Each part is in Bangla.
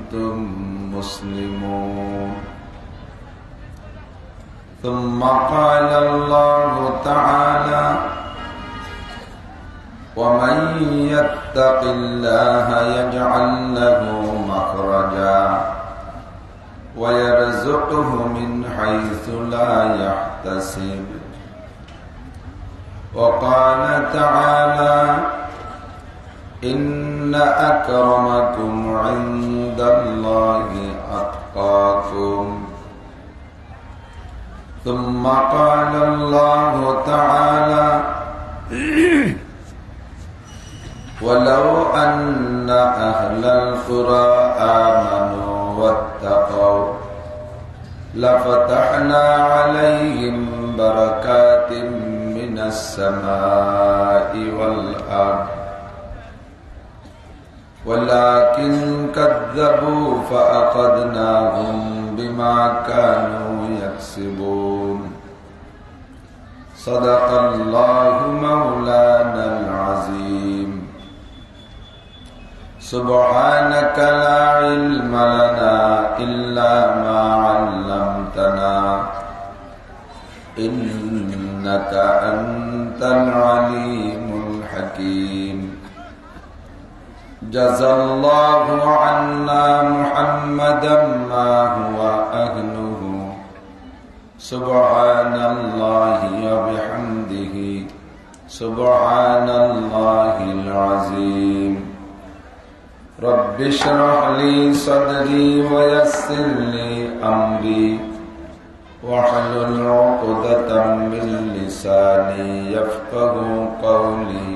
وأنتم مسلمون. ثم قال الله تعالى: ومن يتق الله يجعل له مخرجا ويرزقه من حيث لا يحتسب. وقال تعالى: إن أكرمكم عند الله أتقاكم. ثم قال الله تعالى: ولو أن أهل القرى آمنوا واتقوا لفتحنا عليهم بركات من السماء والأرض ولكن كذبوا فأخذناهم بما كانوا يكسبون. صدق الله مولانا العظيم. سبحانك لا علم لنا إلا ما علمتنا إنك أنت العليم الحكيم. جزى الله عنا محمدا ما هو أهله. سبحان الله وبحمده سبحان الله العظيم. رب اشرح لي صدري ويسر لي أمري واحلل عقدة من لساني يفقه قولي.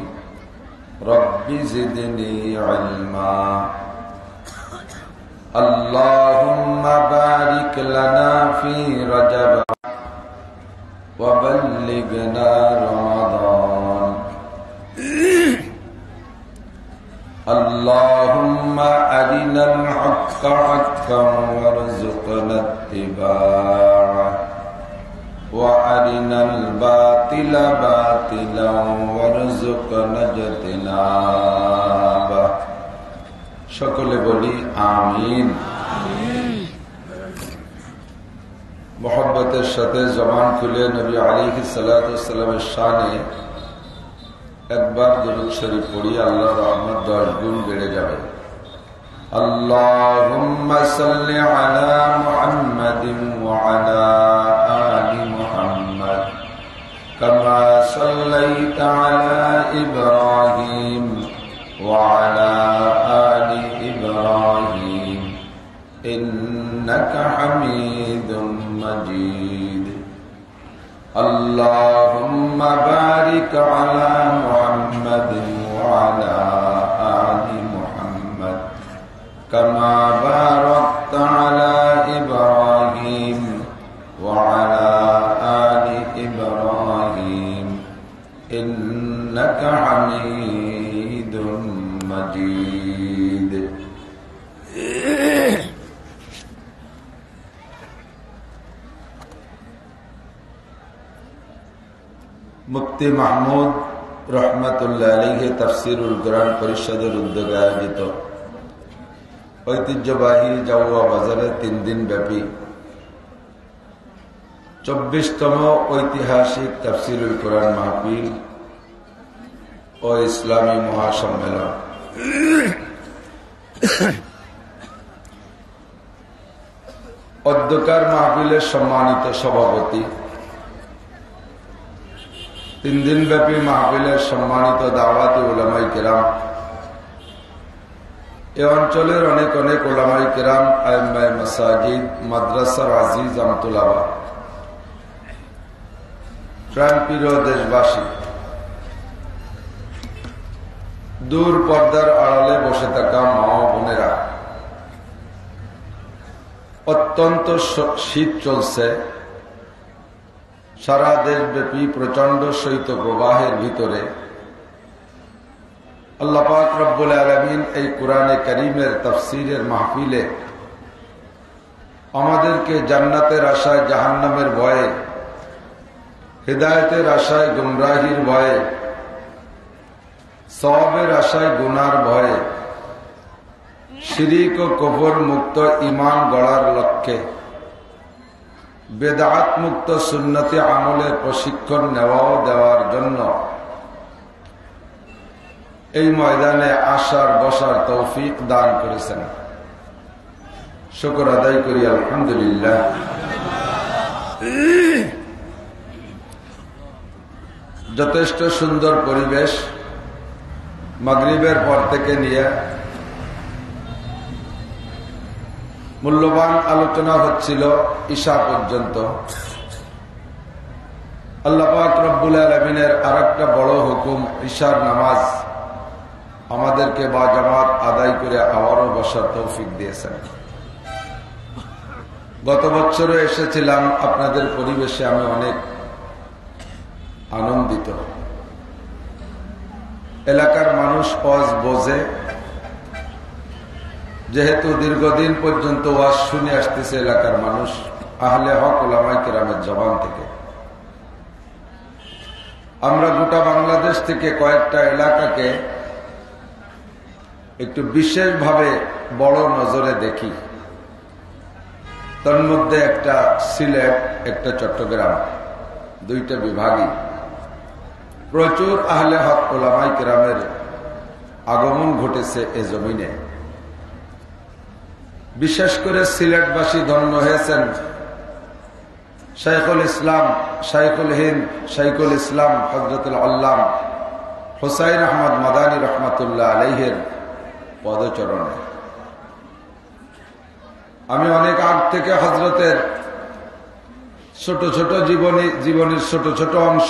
رب زدني علما. اللهم بارك لنا في رجب وبلغنا رمضان. اللهم أرنا الحق حقا وارزقنا اتباعه وأرنا الباطل باطلا وارزقنا اجتنابه. সকলে বলি আমিন। মোহাব্বতের সাথে জবান খুলে নবী আলাইহিস সালাতু ওয়াস সালামের শানে একবার দুরূদ শরীফ পড়ি, আল্লাহর রহমত 10 গুণ বেড়ে যাবে। আল্লাহুম্মা সাল্লি আলা মুহাম্মাদিন ওয়া আলা আলি মুহাম্মাদ কামা সাল্লাইতা আলা ইব্রাহিম ওয়া আলা আলি ইব্রাহিম ইন্নাকা হামিদুম মাজিদ। اللهم بارك على محمد وعلى آل محمد كما باركت على إبراهيم وعلى آل إبراهيم إنك حميد مجيد। মুফতি মাহমুদ রহমাতুল্লাহ আলাইহি তাফসীরুল কোরআন পরিষদের উদ্যোগে আয়োজিত ঐতিহ্যবাহী জাওয়া বাজারে 3 দিন ব্যাপী 24তম ঐতিহাসিক তাফসীরুল কোরআন মাহফিল ও ইসলামী মহাসম্মেলন। অধ্যকার মাহফিলের সম্মানিত সভাপতি, 3 দিন ব্যাপী মাহফিলের সম্মানিত দাওয়াতি উলামায়ে কেরাম, এ অঞ্চলের অনেক অনেক উলামায়ে কেরাম, আইম্মায়ে মাসাজিদ, মাদ্রাসার আজিজ আমতুলাবা, প্রাণপ্রিয় দেশবাসী, দূর পর্দার আড়ালে বসে থাকা মা ও বোনেরা, অত্যন্ত শীত চলছে। সারা দেশব্যাপী প্রচন্ড শৈত্য প্রবাহের ভিতরে আল্লাহ পাক রব্বুল আলামিন এই কোরআনে কারীমের তাফসীরের মাহফিলে আমাদেরকে জান্নাতের আশায় জাহান্নামের ভয়ে, হিদায়াতের আশায় গুমরাহির ভয়ে, সওয়াবের আশায় গুনার ভয়ে শিরিক ও কুফর মুক্ত ঈমান গড়ার লক্ষ্যে বেদাত মুক্ত সুন্নতি আমলের প্রশিক্ষণ নেওয়া ও দেওয়ার জন্য এই ময়দানে আসার বসার তৌফিক দান করেছেন। শুকর আদায় করি আলহামদুলিল্লাহ। যথেষ্ট সুন্দর পরিবেশ, মাগরিবের পর থেকে নিয়ে মূল্যবান আলোচনা হচ্ছিল ঈশা পর্যন্ত। আল্লাহ পাক রব্বুল আলামিনের আরেকটা বড় হুকুম, ঈশার নামাজ আমাদেরকে বা জামাত আদায় করে আবারও বসার তৌফিক দিয়েছেন। গত বছরও এসেছিলাম, আপনাদের পরিবেশে আমি অনেক আনন্দিত। এলাকার মানুষ ওয়াজ বোঝে, যেহেতু দীর্ঘদিন পর্যন্ত ওয়াজ শুনে আসতেছে এলাকার মানুষ, আহলে হক উলামায়ে কেরামের জবান থেকে। আমরা গোটা বাংলাদেশ থেকে কয়েকটা এলাকাকে একটু বিশেষভাবে বড় নজরে দেখি। তার মধ্যে একটা সিলেট, একটা চট্টগ্রাম, দুইটা বিভাগই প্রচুর আহলে হক উলামায়ে কেরামের আগমন ঘটেছে এ জমিনে। বিশেষ করে সিলেটবাসী ধন্য হয়েছেন শাইখুল ইসলাম, শাইখুল হিন্দ, শাইখুল ইসলাম হযরতুল আল্লাম হুসাইন আহমদ মাদানী রহমাতুল্লাহ আলাইহির পদচরণে। আমি অনেক আগ থেকে হযরতের ছোট ছোট জীবনের ছোট ছোট অংশ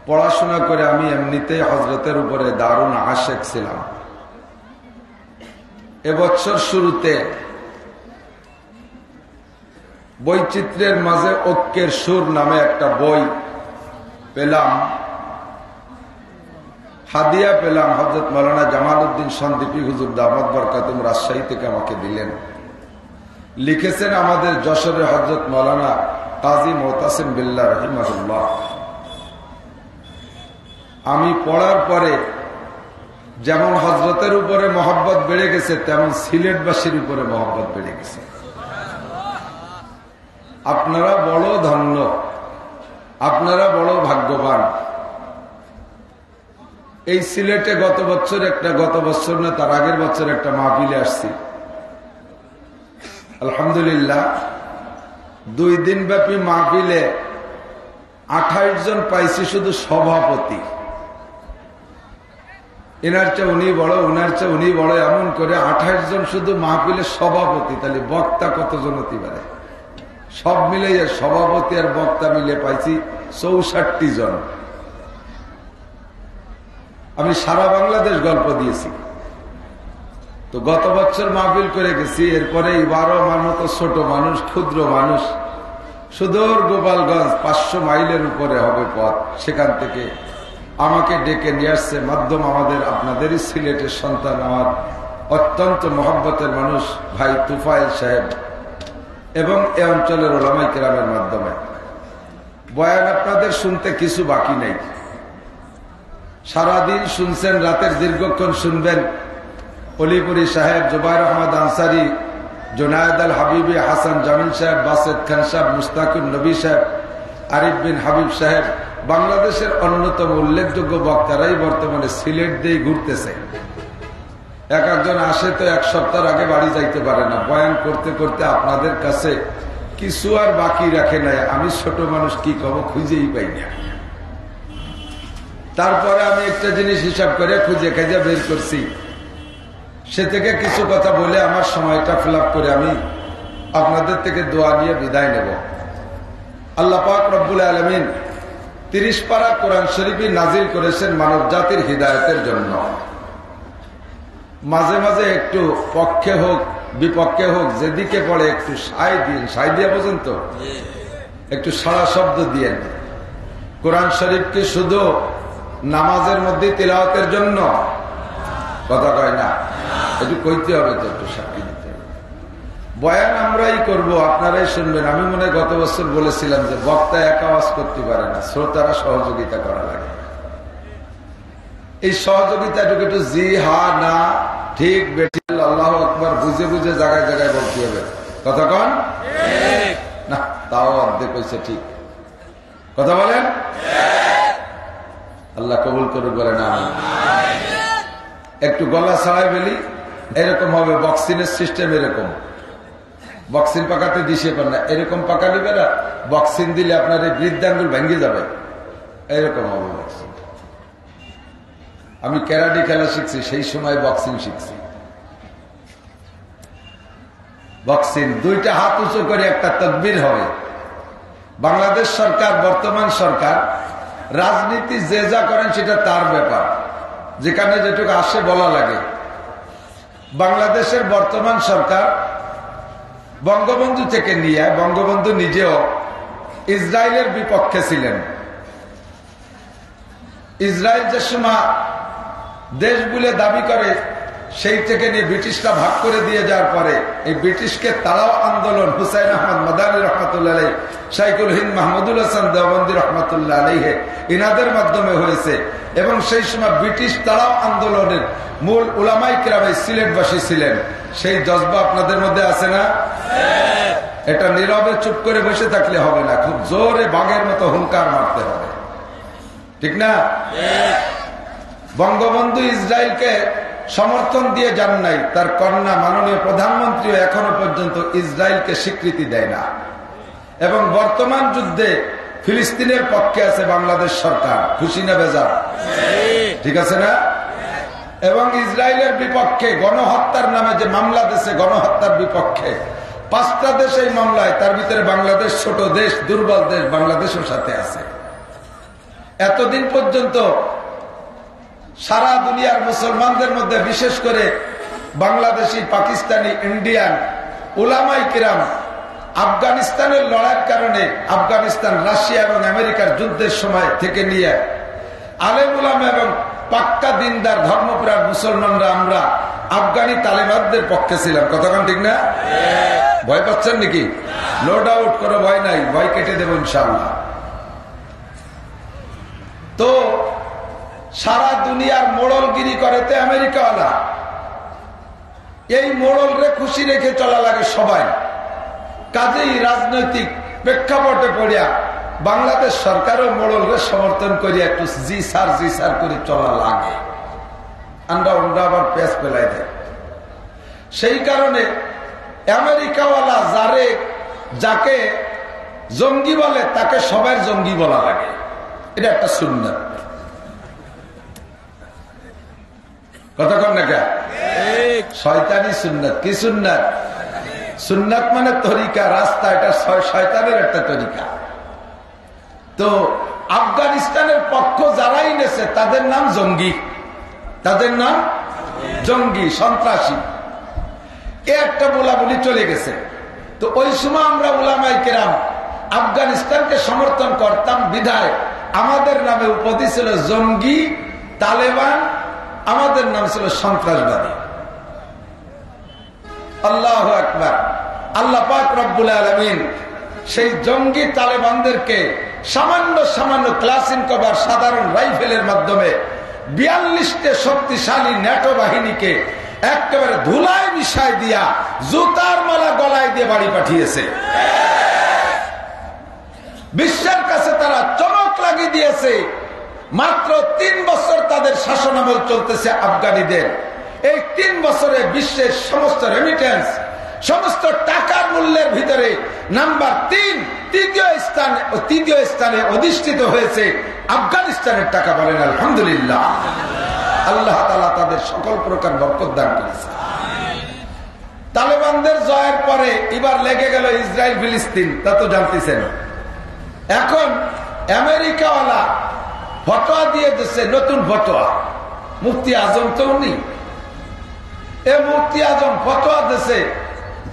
পড়াশোনা করে আমি এমনিতেই হযরতের উপরে দারুণ আশেক ছিলাম। এবছর শুরুতে বৈচিত্র্যের মাঝে ঐক্যের সুর নামে একটা বই পেলাম, হাদিয়া পেলাম। হযরত মাওলানা জামাল উদ্দিন সন্দীপী হুজুর দামাত বরকাতুম রাজশাহী থেকে আমাকে দিলেন। লিখেছেন আমাদের যশোরের হযরত মাওলানা কাজী মুতাসিম বিল্লাহ রাহিমাহুল্লাহ। আমি পড়ার পরে যেমন হযরতের উপরে মহব্বত বেড়ে গেছে, তেমন সিলেটবাসীর উপরে মহব্বত বেড়ে গেছে। আপনারা বড় ধন্য, আপনারা বড় ভাগ্যবান। এই সিলেটে গত বছর না তার আগের বছর একটা মাহফিলে আসছি। আলহামদুলিল্লাহ 2 দিন ব্যাপী মাহফিলে 28 জন পাইছি শুধু সভাপতি। এনার চেয়ে উনি বড়, ওনার চেয়ে উনি বড়, এমন করে 28 জন শুধু মাহফিলের সভাপতি। তাহলে বক্তা কতজন হতে পারে? সব মিলে সভাপতি আর বক্তা মিলে পাইছি 64 জন। আমি সারা বাংলাদেশ গল্প দিয়েছি। তো গত বছর মাহফিল করে গেছি, এরপরে এবারও আমার মতো ছোট মানুষ, ক্ষুদ্র মানুষ, সুদূর গোপালগঞ্জ 500 মাইলের উপরে হবে পথ, সেখান থেকে আমাকে ডেকে নিয়ে আসছে মাধ্যম আমাদের আপনাদেরই সিলেটের সন্তান, আমার অত্যন্ত মহব্বতের মানুষ ভাই তুফাইল সাহেব এবং এ অঞ্চলের উলামায়ে কেরামের মাধ্যমে। বয়ান আপনাদের শুনতে কিছু বাকি নেই। সারাদিন শুনছেন, রাতের দীর্ঘক্ষণ শুনবেন। অলিপুরি সাহেব, জুবাইর আহমদ আনসারি, জুনায়েদ আল হাবিবি, হাসান জামিল সাহেব, বাসেদ খান সাহেব, মুস্তাকুর নবী সাহেব, আরিফ বিন হাবিব সাহেব, বাংলাদেশের অন্যতম উল্লেখযোগ্য বক্তারাই বর্তমানে সিলেট দিয়ে ঘুরতেছে। এক একজন আসে তো 1 সপ্তাহ আগে বাড়ি যাইতে পারে না। বয়ান করতে করতে আপনাদের কাছে কিছু আর বাকি রাখে নাই। আমি ছোট মানুষ, কি কব খুঁজেই পাই না। তারপরে আমি একটা জিনিস হিসাব করে খুঁজে খাইজা বের করছি, সে থেকে কিছু কথা বলে আমার সময়টা ফিল আপ করে আমি আপনাদের থেকে দোয়া নিয়ে বিদায় নেব। আল্লাহ পাক রব্বুল আলামিন 30 পারা কোরআন শরীফই নাজিল করেছেন মানব জাতির হিদায়াতের জন্য। মাঝে মাঝে একটু পক্ষে হোক বিপক্ষে হোক, যেদিকে পড়ে একটু সায় দিন, সায় দিয়ে পর্যন্ত একটু সারা শব্দ দিয়েন। কোরআন শরীফ কি শুধু নামাজের মধ্যে তিলাওয়াতের জন্য? কথা কয় না, একটু কইতে হবে তো, একটু সাক্ষী দিতে হবে। বয়ান আমরাই করব, আপনারাই শুনবেন। আমি মনে গত বছর বলেছিলাম যে বক্তা এক আওয়াজ করতে পারে না, শ্রোতারা সহযোগিতা করা লাগে। এই সহযোগিতাটুকু একটু জি হা না ঠিক বেঠিক আল্লাহু আকবার বুঝে বুঝে জায়গায় জায়গায় বলতে হবে। কথা কন না, তাও অর্ধেক হয়েছে ঠিক। কথা বলেন, আল্লাহ কবুল করুক, বলেন আমিন। একটু গলা ছাড়াই বলি, এরকম হবে বক্সিনের সিস্টেম। এরকম বক্সিন পাকাতে দিশে পান না, এরকম পাকা দিবে না। বক্সিন দিলে আপনার এই বৃদ্ধাঙ্গুল ভেঙে যাবে, এরকম হবে বক্সিন। আমি ক্যারাটে খেলা শিখছি, সেই সময় বক্সিং শিখছি। বক্সিং দুইটা হাত উঁচু করে একটা তাকবীর হবে। বাংলাদেশ সরকার, বর্তমান সরকার রাজনীতি যে যা করেন সেটা তার ব্যাপার, যেখানে যেটুকু আসে বলা লাগে। বাংলাদেশের বর্তমান সরকার বঙ্গবন্ধু থেকে নিয়ে, বঙ্গবন্ধু নিজেও ইসরায়েলের বিপক্ষে ছিলেন। ইসরায়েল যে সময় দেশ বলে দাবি করে, সেই থেকে নিয়ে ব্রিটিশরা ভাগ করে দিয়ে যাওয়ার পরে এই ব্রিটিশকে তাড়াও আন্দোলন হুসাইন আহমদ মাদানী রহমতুল্লাহ আলাইহি, শাইখুল হিন্দ মাহমুদুল হাসান দেওবন্দি রহমতুল্লাহ আলাইহি, ইনাদের মাধ্যমে হয়েছে। এবং সেই সময় ব্রিটিশ তাড়াও আন্দোলনের মূল উলামায়ে কেরাম সিলেটবাসী ছিলেন। সেই জজবা আপনাদের মধ্যে আছে না? এটা নীরবে চুপ করে বসে থাকলে হবে না, খুব জোরে বাঘের মতো হুঙ্কার মারতে হবে, ঠিক না? বঙ্গবন্ধু ইসরায়েলকে সমর্থন দিয়ে যান নাই, তার কন্যা মাননীয় প্রধানমন্ত্রীও এখনো পর্যন্ত ইসরায়েলকে স্বীকৃতি দেয় না। এবং বর্তমান যুদ্ধে ফিলিস্তিনের পক্ষে আছে বাংলাদেশ সরকার, খুশি না বেজার? ঠিক আছে না? এবং ইসরায়েলের বিপক্ষে গণহত্যার নামে যে মামলা দিয়েছে, গণহত্যার বিপক্ষে 5টা দেশ এই মামলায়, তার ভিতরে বাংলাদেশ ছোট দেশ, দুর্বল দেশ, বাংলাদেশের সাথে আছে। এতদিন পর্যন্ত সারা দুনিয়ার মুসলমানদের মধ্যে, বিশেষ করে বাংলাদেশি, পাকিস্তানি, ইন্ডিয়ান উলামায়ে কিরাম আফগানিস্তানের লড়াইয়ের কারণে, আফগানিস্তান, রাশিয়া এবং আমেরিকার যুদ্ধের সময় থেকে নিয়ে আলেম উলামা এবং পাক্কা দিনদার ধর্মপ্রাণ মুসলমানরা আমরা আফগানি তালেবানদের পক্ষে ছিলাম। কতক্ষণ ঠিক না? ভয় পাচ্ছেন নাকি? নো ডাউট, কোনো ভয় নাই, ভয় কেটে দেব ইনশাআল্লাহ। তো সারা দুনিয়ার মোড়লগিরি করেতে আমেরিকাওয়ালা, এই মোড়লরে খুশি রেখে চলা লাগে সবাই। কাজেই রাজনৈতিক প্রেক্ষাপটে পড়িয়া বাংলাদেশ সরকারও মোড়লরে সমর্থন করিয়া একটু জি স্যার করে চলা লাগে। আন্ডা আবার পেঁচ পেলাই দেয়। সেই কারণে আমেরিকাওয়ালা যাকে জঙ্গি বলে, তাকে সবাই জঙ্গি বলা লাগে। এটা একটা সুন্নাত। কথা কন না, শয়তানি সুন্নাত। কি সুন্নাত? সুন্নাত মানে তরিকা, রাস্তা। এটা শয়তানের একটা তরিকা। তো আফগানিস্তানের পক্ষ যারাই নেছে তাদের নাম জঙ্গি, তাদের নাম জঙ্গি, সন্ত্রাসী। এ একটা বলাবলি চলে গেছে। তো ওই সময় আমরা উলামায়ে কেরাম আফগানিস্তানকে সমর্থন করতাম বিধায় আমাদের নামে উপাধি ছিল জঙ্গি, তালেবান, আমাদের নাম ছিল সন্ত্রাসবাদী। আল্লাহু আকবার। আল্লাহ পাক রব্বুল আলামিন সেই জঙ্গি তালেবানদেরকে সামান্য ক্লাসিন কভার সাধারণ রাইফেলের মাধ্যমে 42টি শক্তিশালী ন্যাটো বাহিনীকে একেবারে ধুলায় মিশাই দিয়া জুতার মালা গলায় দিয়ে বাড়ি পাঠিয়েছে। বিশ্বের কাছে তারা চমক লাগিয়ে দিয়েছে। মাত্র 3 বছর তাদের শাসনামল চলতেছে আফগানিদের। এই 3 বছরে বিশ্বের সমস্ত রেমিটেন্স, সমস্ত টাকার মূল্যের ভিতরে নাম্বার 3, তৃতীয় স্থানে অধিষ্ঠিত হয়েছে আফগানিস্তানের টাকা। বলেন আলহামদুলিল্লাহ। আল্লাহ তাআলা তাদের সকল প্রকার বরকত দান করেছে। তালেবানদের জয়ের পরে এবার লেগে গেল ইসরায়েল ফিলিস্তিন, তা তো জানতেছেন। এখন আমেরিকাওয়ালা ফতোয়া দিয়ে দিচ্ছে, নতুন ফতোয়া। মুফতি আজম তো উনি, এ মুফতি আজম ফতোয়া দিচ্ছে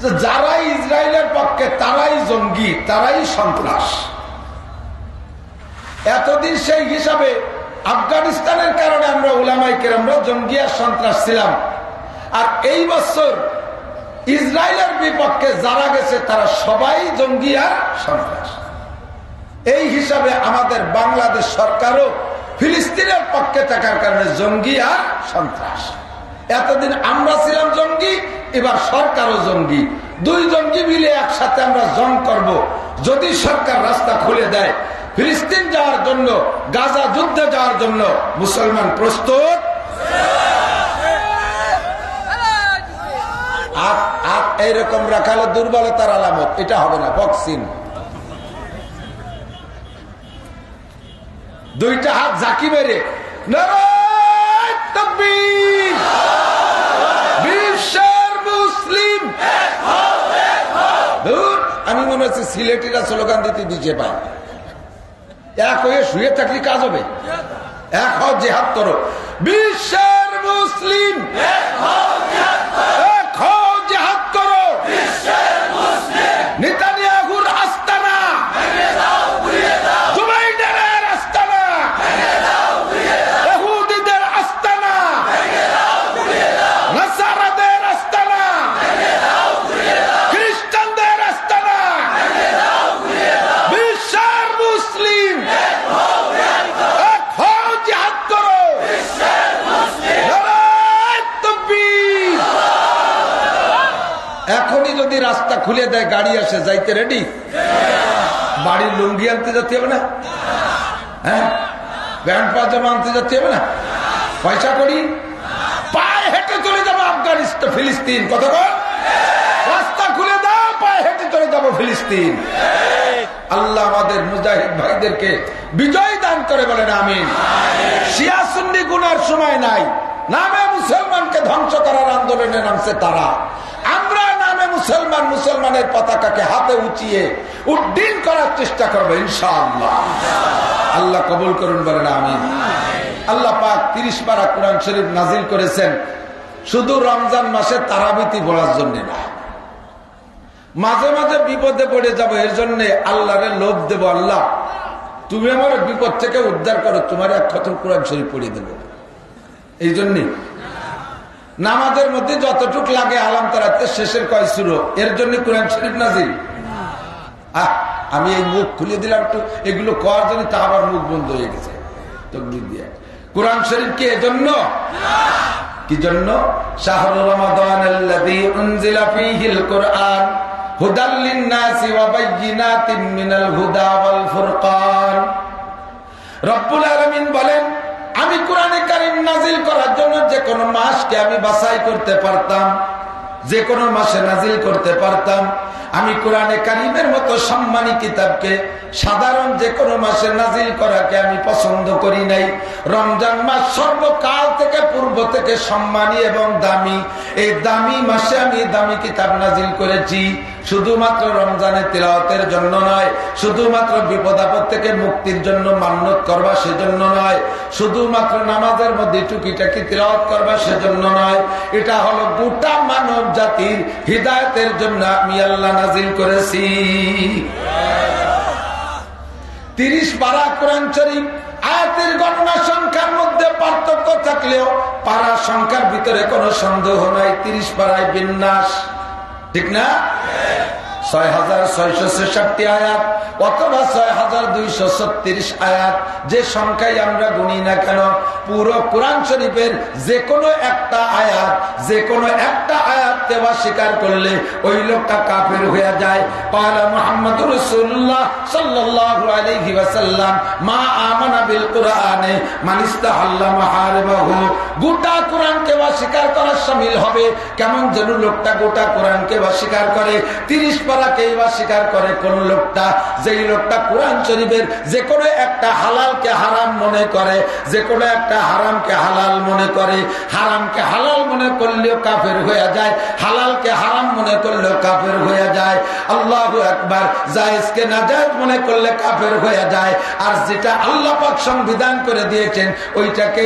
যে যারাই ইসরায়েলের পক্ষে তারাই জঙ্গি, তারাই সন্ত্রাস। এতদিন সেই হিসাবে আফগানিস্তানের কারণে আমরা উলামায়ে কেরামরা জঙ্গি আর সন্ত্রাস ছিলাম। আর এই বছর ইসরায়েলের বিপক্ষে যারা গেছে তারা সবাই জঙ্গি আর সন্ত্রাস। এই হিসাবে আমাদের বাংলাদেশ সরকারও ফিলিস্তিনের পক্ষে থাকার কারণে জঙ্গি আর সন্ত্রাস। এতদিন আমরা ছিলাম জঙ্গি, এবার সরকারও জঙ্গি। দুই জঙ্গি মিলে একসাথে আমরা জং করব। যদি সরকার রাস্তা খুলে দেয় ফিলিস্তিন যাওয়ার জন্য, গাজা যুদ্ধে যাওয়ার জন্য, মুসলমান প্রস্তুত? আর এইরকম রাখালে দুর্বলতার আলামত, এটা হবে না। বক্সিং, দুইটা হাত ঝাঁকি মেরে নারায়ে তাকবীর, বিশ্বের মুসলিম। আমি মনে হচ্ছে সিলেটিরা স্লোগান দিতে দিতে পাই। এক হয়ে শুয়ে থাকলে কাজ হবে? এক হও, জিহাদ করো। বিশ্বের মুসলিম এক হও, জিহাদ করো। নেতানিয়াহুর আস্তানা, জুবাইরের আস্তানা, ইহুদিদের আস্তানা, নাসারাদের আস্তানা, খ্রিস্টানদের আস্তানা। বিশ্বের মুসলিম এক হও, জিহাদ করো। নারায়ে তাকবীর। এখনই যদি রাস্তা খুলে দেয়, গাড়ি আসে, যাইতে রেডি? বাড়ির লুঙ্গি আনতে যেতে হবে না? হ্যাঁ, প্যান্ট পাজামা আনতে যেতে হবে না? পয়সা করি পায়ে হেঁটে চলে যাবো আফগানিস্তান, ফিলিস্তিন। কতক্ষণ? রাস্তা খুলে দাও, পায়ে হেঁটে চলে যাবো ফিলিস্তিন। আল্লাহ আমাদের মুজাহিদ ভাইদেরকে বিজয় দান করে, বলেন আমিন। শিয়া সুন্নি গুনার সময় নাই। নামে মুসলমানকে ধ্বংস করার আন্দোলনে নামছে তারা। আমরা নামে মুসলমান, মুসলমানের পতাকাকে হাতে উঁচিয়ে উড্ডীন করার চেষ্টা করবো ইনশাআল্লাহ। আল্লাহ কবুল করুন, বলেন আমিন। আল্লাহ পাক 30 পারা কোরআন শরীফ নাজিল করেছেন শুধু রমজান মাসে তারাবিতি পড়ার জন্য না। মাঝে মাঝে বিপদে পড়ে যাবো, এর জন্য আল্লাহরে লোভ দেবো, আল্লাহ তুমি আমার বিপদ থেকে উদ্ধার করো, তোমার এক খতম কোরআন শরীফ পড়িয়ে দেবো। এই জন্যে নামাজের মধ্যে যতটুক লাগে আলাম তারাতে শেষের কয় সূরা, এর জন্য কোরআন শরীফ নাজিল। আমি এই মুখ খুলে দিলাম একটু, এগুলো করার জন্য তা আবার মুখ বন্ধ হয়ে গেছে তকবীর দিয়ে। কোরআন শরীফ কি এজন্য? কি জন্য? শাহরু রমাদানাল্লাযী উনজিলা ফীহিল কুরআন হুদাল লিন-নাসি ওয়া বায়্যিনাতিন মিনাল হুদা ওয়াল ফুরকান। রব্বুল আলামিন বলেন, আমি কোরআনে কারীম নাজিল করার জন্য যে কোনো মাসকে আমি বাছাই করতে পারতাম, যে কোনো মাসে নাজিল করতে পারতাম। আমি কোরআনে কারীমের মতো সম্মানী কিতাবকে সাধারণ যে কোনো মাসে নাজিল করাকে আমি পছন্দ করি নাই। রমজান মাস সর্বকাল থেকে পূর্ব থেকে সম্মানী এবং দামি, এই দামি মাসে আমি দামি কিতাব নাজিল করেছি। শুধুমাত্র রমজানের তিলাওয়াতের জন্য নয়, শুধুমাত্র বিপদ আপদ থেকে মুক্তির জন্য মান্যত করবা সেজন্য নয়, শুধুমাত্র নামাজের মধ্যে টুকিটাকি তিলাওয়াত করবা সেজন্য নয়। এটা হলো গোটা মানব জাতির হিদায়াতের জন্য আমি আল্লাহ নাজিল করেছি। 30 পারা কোরআন শরীফ আয়াতের গণনা সংখ্যার মধ্যে পার্থক্য থাকলেও পারা সংখ্যার ভিতরে কোনো সন্দেহ নাই। 30 পারায় বিন্যাস, ঠিক না? 6666 আয়াত অথবা 6236 আয়াত, যে সংখ্যায় আমরা গুনি না কেন, পুরো কোরআন শরীফের যে কোনো একটা আয়াত, যে কোনো একটা আয়াত দেওয়া স্বীকার করলে ওই লোকটা কাফের হয়ে যায়। পালা মুহাম্মাদুর রাসূলুল্লাহ সাল্লাল্লাহু আলাইহি ওয়াসাল্লাম মা আমানা বিল কুরআনে মান ইস্তাহাল্লা মাহারিমাহু। গোটা কোরআনকে অস্বীকার করার শামিল হবে। কেমন যেন লোকটা গোটা কোরআনকে অস্বীকার করে, 30 পারাকে অস্বীকার করে কোন লোকটা, যেই লোকটা কোরআন শরীফের যে কোনো একটা হালালকে হারাম মনে করে, যে কোনো একটা হারামকে হালাল মনে করে, হারামকে হালাল মনে করলেও কাফের হয়ে যায়, হালালকে হারাম মনে করলেও কাফের হয়ে যায়। আল্লাহু আকবার। জায়েজকে নাজায়েজ মনে করলে কাফের হয়ে যায়। আর যেটা আল্লাহ পাক সংবিধান করে দিয়েছেন ওইটাকে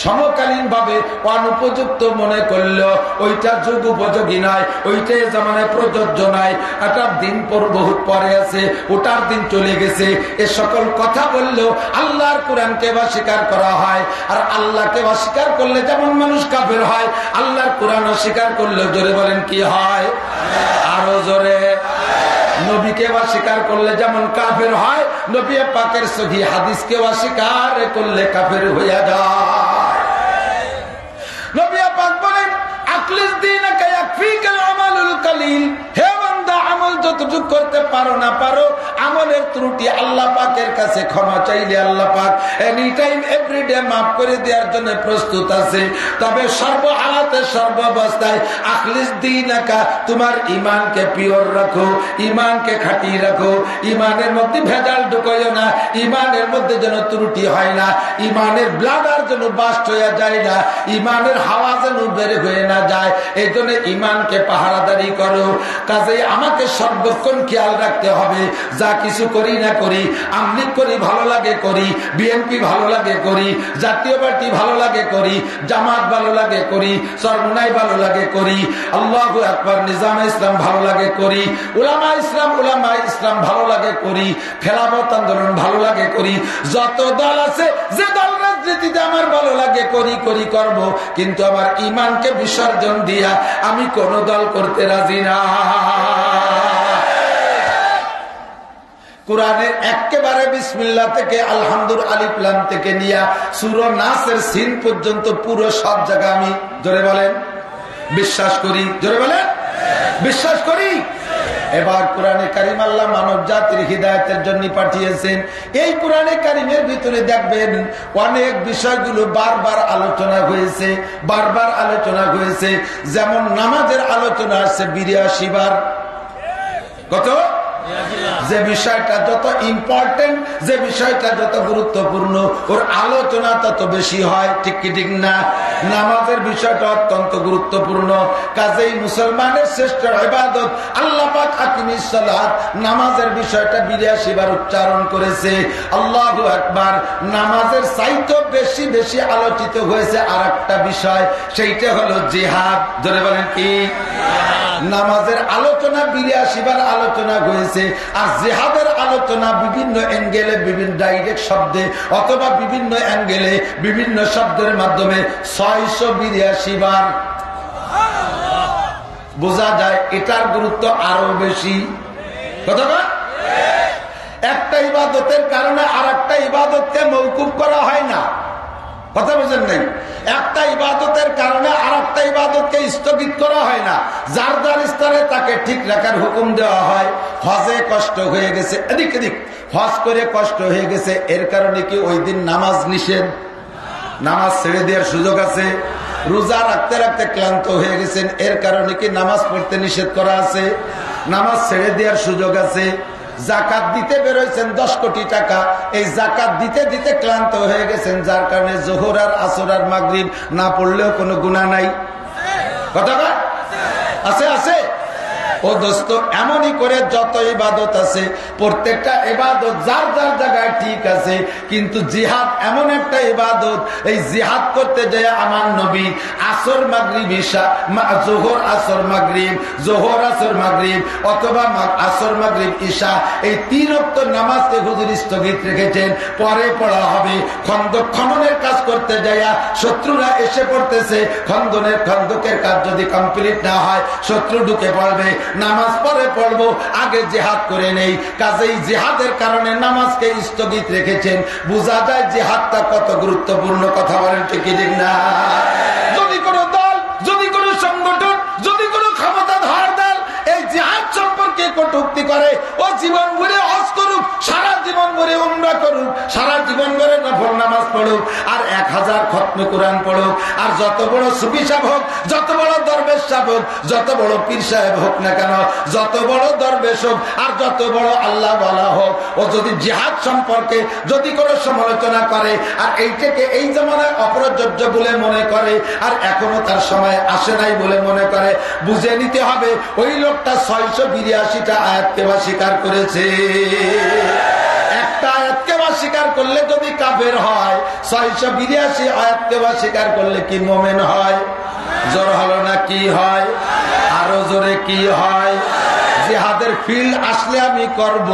সমকালীন ভাবে অনুপযুক্ত মনে করলেও ওইটা যুগ উপযোগী নয়, ওইটাই জামানায় প্রযোজ্য নয়। একটা দিন পর বহুত পরে আছে, ওটার দিন চলে গেছে। এ সকল কথা বললেও আল্লাহর কোরআনকে অস্বীকার করা হয়। আর আল্লাহকে অস্বীকার করলে যেমন মানুষ কাফের হয়, আল্লাহর কোরআন অস্বীকার করলে জোরে বলেন কি হয়? আরো জোরে। নবীকে অস্বীকার করলে যেমন কাফের হয়, নবী পাকের সহিহ হাদিসকে অস্বীকার করলে কাফের হইয়া যায়। নবী পাক বলে আখলিস দীনাকা ইয়াকফিকাল আমালুল কালিল, হে বান্দা আমল যতটুকু করতে পারো না পারো, আমলের ত্রুটি আল্লাহ পাকের কাছে ক্ষমা চাইলে আল্লাহ পাক এনি টাইম এভরিডে মাফ করে দেওয়ার জন্য প্রস্তুত আছে। তবে সর্বহালাতে সর্বাবস্থায় আখলিস দীনাকা, তোমার ঈমানকে পিওর রাখো, ঈমানকে খাঁটি রাখো, ঈমানের মধ্যে ভেজাল ঢুকাইও না, ঈমানের মধ্যে যেন ত্রুটি হয় না, ঈমানের ব্লাডার যেন বাস্ট হয়ে যায় না, ঈমানের হাওয়া যেন বের হয়ে না যায়। এই জন্য ঈমানকে পাহারাদারি করো। কাজেই আমাকে সর্বক্ষণ খেয়াল রাখতে হবে, যা কিছু করি না করি, আমলিগ করি ভালো লাগে করি, বিএনপি ভালো লাগে করি, জাতীয় পার্টি ভালো লাগে করি, জামাত ভালো লাগে করি, চরমোনাই ভালো লাগে করি, আল্লাহু আকবার, নিজামে ইসলাম ভালো লাগে করি, উলামা ইসলাম ভালো লাগে করি, খেলাফত আন্দোলন ভালো লাগে করি, যত দল আছে যে দল রাজনীতিতে আমার ভালো লাগে করি করব, কিন্তু আমার ঈমানকে বিসর্জন দিয়া আমি কোন দল করতে রাজি না। কোরআনের একেবারে বিসমিল্লাহ থেকে আলহামদুলিল্লাহ আলিফ লাম থেকে নিয়া সূরা নাসের সিন পর্যন্ত পুরো সব জায়গা আমি জোরে বলেন বিশ্বাস করি, জোরে বলেন বিশ্বাস করি। এবার কোরআনে কারিম আল্লাহ মানব জাতির হিদায়াতের জন্য পাঠিয়েছেন। এই কোরআনে কারিমের ভিতরে দেখবেন অনেক বিষয়গুলো বারবার আলোচনা হয়েছে, যেমন নামাজের আলোচনা আসছে 82 বার। কত? যে বিষয়টা যত ইম্পর্টেন্ট, যে বিষয়টা যত গুরুত্বপূর্ণ, ওর আলোচনা তত বেশি হয়, ঠিক কি ঠিক না? নামাজের বিষয়টা অত্যন্ত গুরুত্বপূর্ণ। কাজেই মুসলমানের শ্রেষ্ঠ ইবাদত আল্লাহ পাক আকিমিস সালাত, নামাজের বিষয়টা 82 বার উচ্চারণ করেছে। আল্লাহু আকবার। নামাজের চাইতে বেশি আলোচিত হয়েছে আরেকটা বিষয়, সেইটা হলো জিহাদ। জোরে বলেন কি? নামাজের আলোচনা 82 বার আলোচনা হয়েছে, আর জিহাদের আলোচনা বিভিন্ন অ্যাঙ্গেলে, বিভিন্ন ডাইরেক্ট শব্দে অথবা বিভিন্ন অ্যাঙ্গেলে বিভিন্ন শব্দের মাধ্যমে 682 বার। বোঝা যায় এটার গুরুত্ব আরো বেশি। কথা একটা ইবাদতের কারণে আর একটা ইবাদতকে মওকুফ করা হয় না। কথা বুঝেন নাই? একটা ইবাদতের কারণে আর একটা ইবাদতকে স্থগিত করা হয় না, যার যার স্তরে তাকে ঠিক রাখার হুকুম দেওয়া হয়। হজে কষ্ট হয়ে গেছে, এদিক হজ করে কষ্ট হয়ে গেছে, এর কারণে কি ওই দিন নামাজ নিষেধ? নামাজ ছেড়ে দেওয়ার সুযোগ আছে। রোজা রাখতে রাখতে ক্লান্ত হয়ে গেছেন, এর কারণে কি নামাজ পড়তে নিষেধ করা আছে? নামাজ ছেড়ে দেওয়ার সুযোগ আছে। জাকাত দিতে বেরোয়ছেন 10 কোটি টাকা, এই জাকাত দিতে দিতে ক্লান্ত হয়ে গেছেন, যার কারণে জোহর আর আসর আর মাগরিব না পড়লেও কোনো গুনাহ নাই। কথা আছে আছে। ও দোস্ত, এমনই করে যত ইবাদত আছে প্রত্যেকটা ইবাদত যার যার জায়গায় ঠিক আছে, কিন্তু জিহাদ এমন একটা ইবাদত, এই জিহাদ করতে যায় আমার নবী আসর মাগরিব ঈশা, জোহর আসর মাগরিব, জোহর আসর মাগরিব অথবা আসর মাগরিব ঈশা, এই 3 ওয়াক্ত নামাজকে হুজুর স্থগিত রেখেছেন, পরে পড়া হবে। খন্দক খননের কাজ করতে যায় শত্রুরা এসে পড়তেছে, খন্দকের কাজ যদি কমপ্লিট না হয় শত্রু ঢুকে পড়বে, নামাজ পরে পড়বো, আগে জিহাদ করে নেই। কাজেই জিহাদের কারণে নামাজকে স্থগিত রেখেছেন। বোঝা যায় জিহাদটা কত গুরুত্বপূর্ণ। কথা বলেন ঠিক না? যদি কোনো দল, যদি কোনো সংগঠন, যদি কোনো ক্ষমতাধর দল এই জিহাদ সম্পর্কে কটূক্তি করে, ও জীবন ভরে হজ করুক, সারা জীবন ভরে উমরা করুক, সারা জীবন ভরে নফল নামাজ পড়ুক, আর 1000 খতমে কোরআন পড়ুক, আর যত বড় সুফি সাহেব হোক, যত বড় দরবেশ সাহেব হোক, যত বড় পীর সাহেব হোক না কেন, যত বড় দরবেশ হোক আর যত বড় আল্লাহ ওয়ালা হোক, ও যদি জিহাদ সম্পর্কে যদি কোনো সমালোচনা করে আর এইটাকে এই জামানায় অপ্রযোজ্য বলে মনে করে, আর এখনো তার সময় আসে নাই বলে মনে করে, বুঝে নিতে হবে ওই লোকটা 682টা আয়াতকে অস্বীকার করেছে। একটা আয়াতকে অস্বীকার করলে যদি কাফের হয়, 682 আয়াতকে অস্বীকার করলে কি মুমিন হয়? জোর হলো না? কি হয়? আরো জোরে কি হয়? জিহাদের ফিল্ড আসলে আমি করব,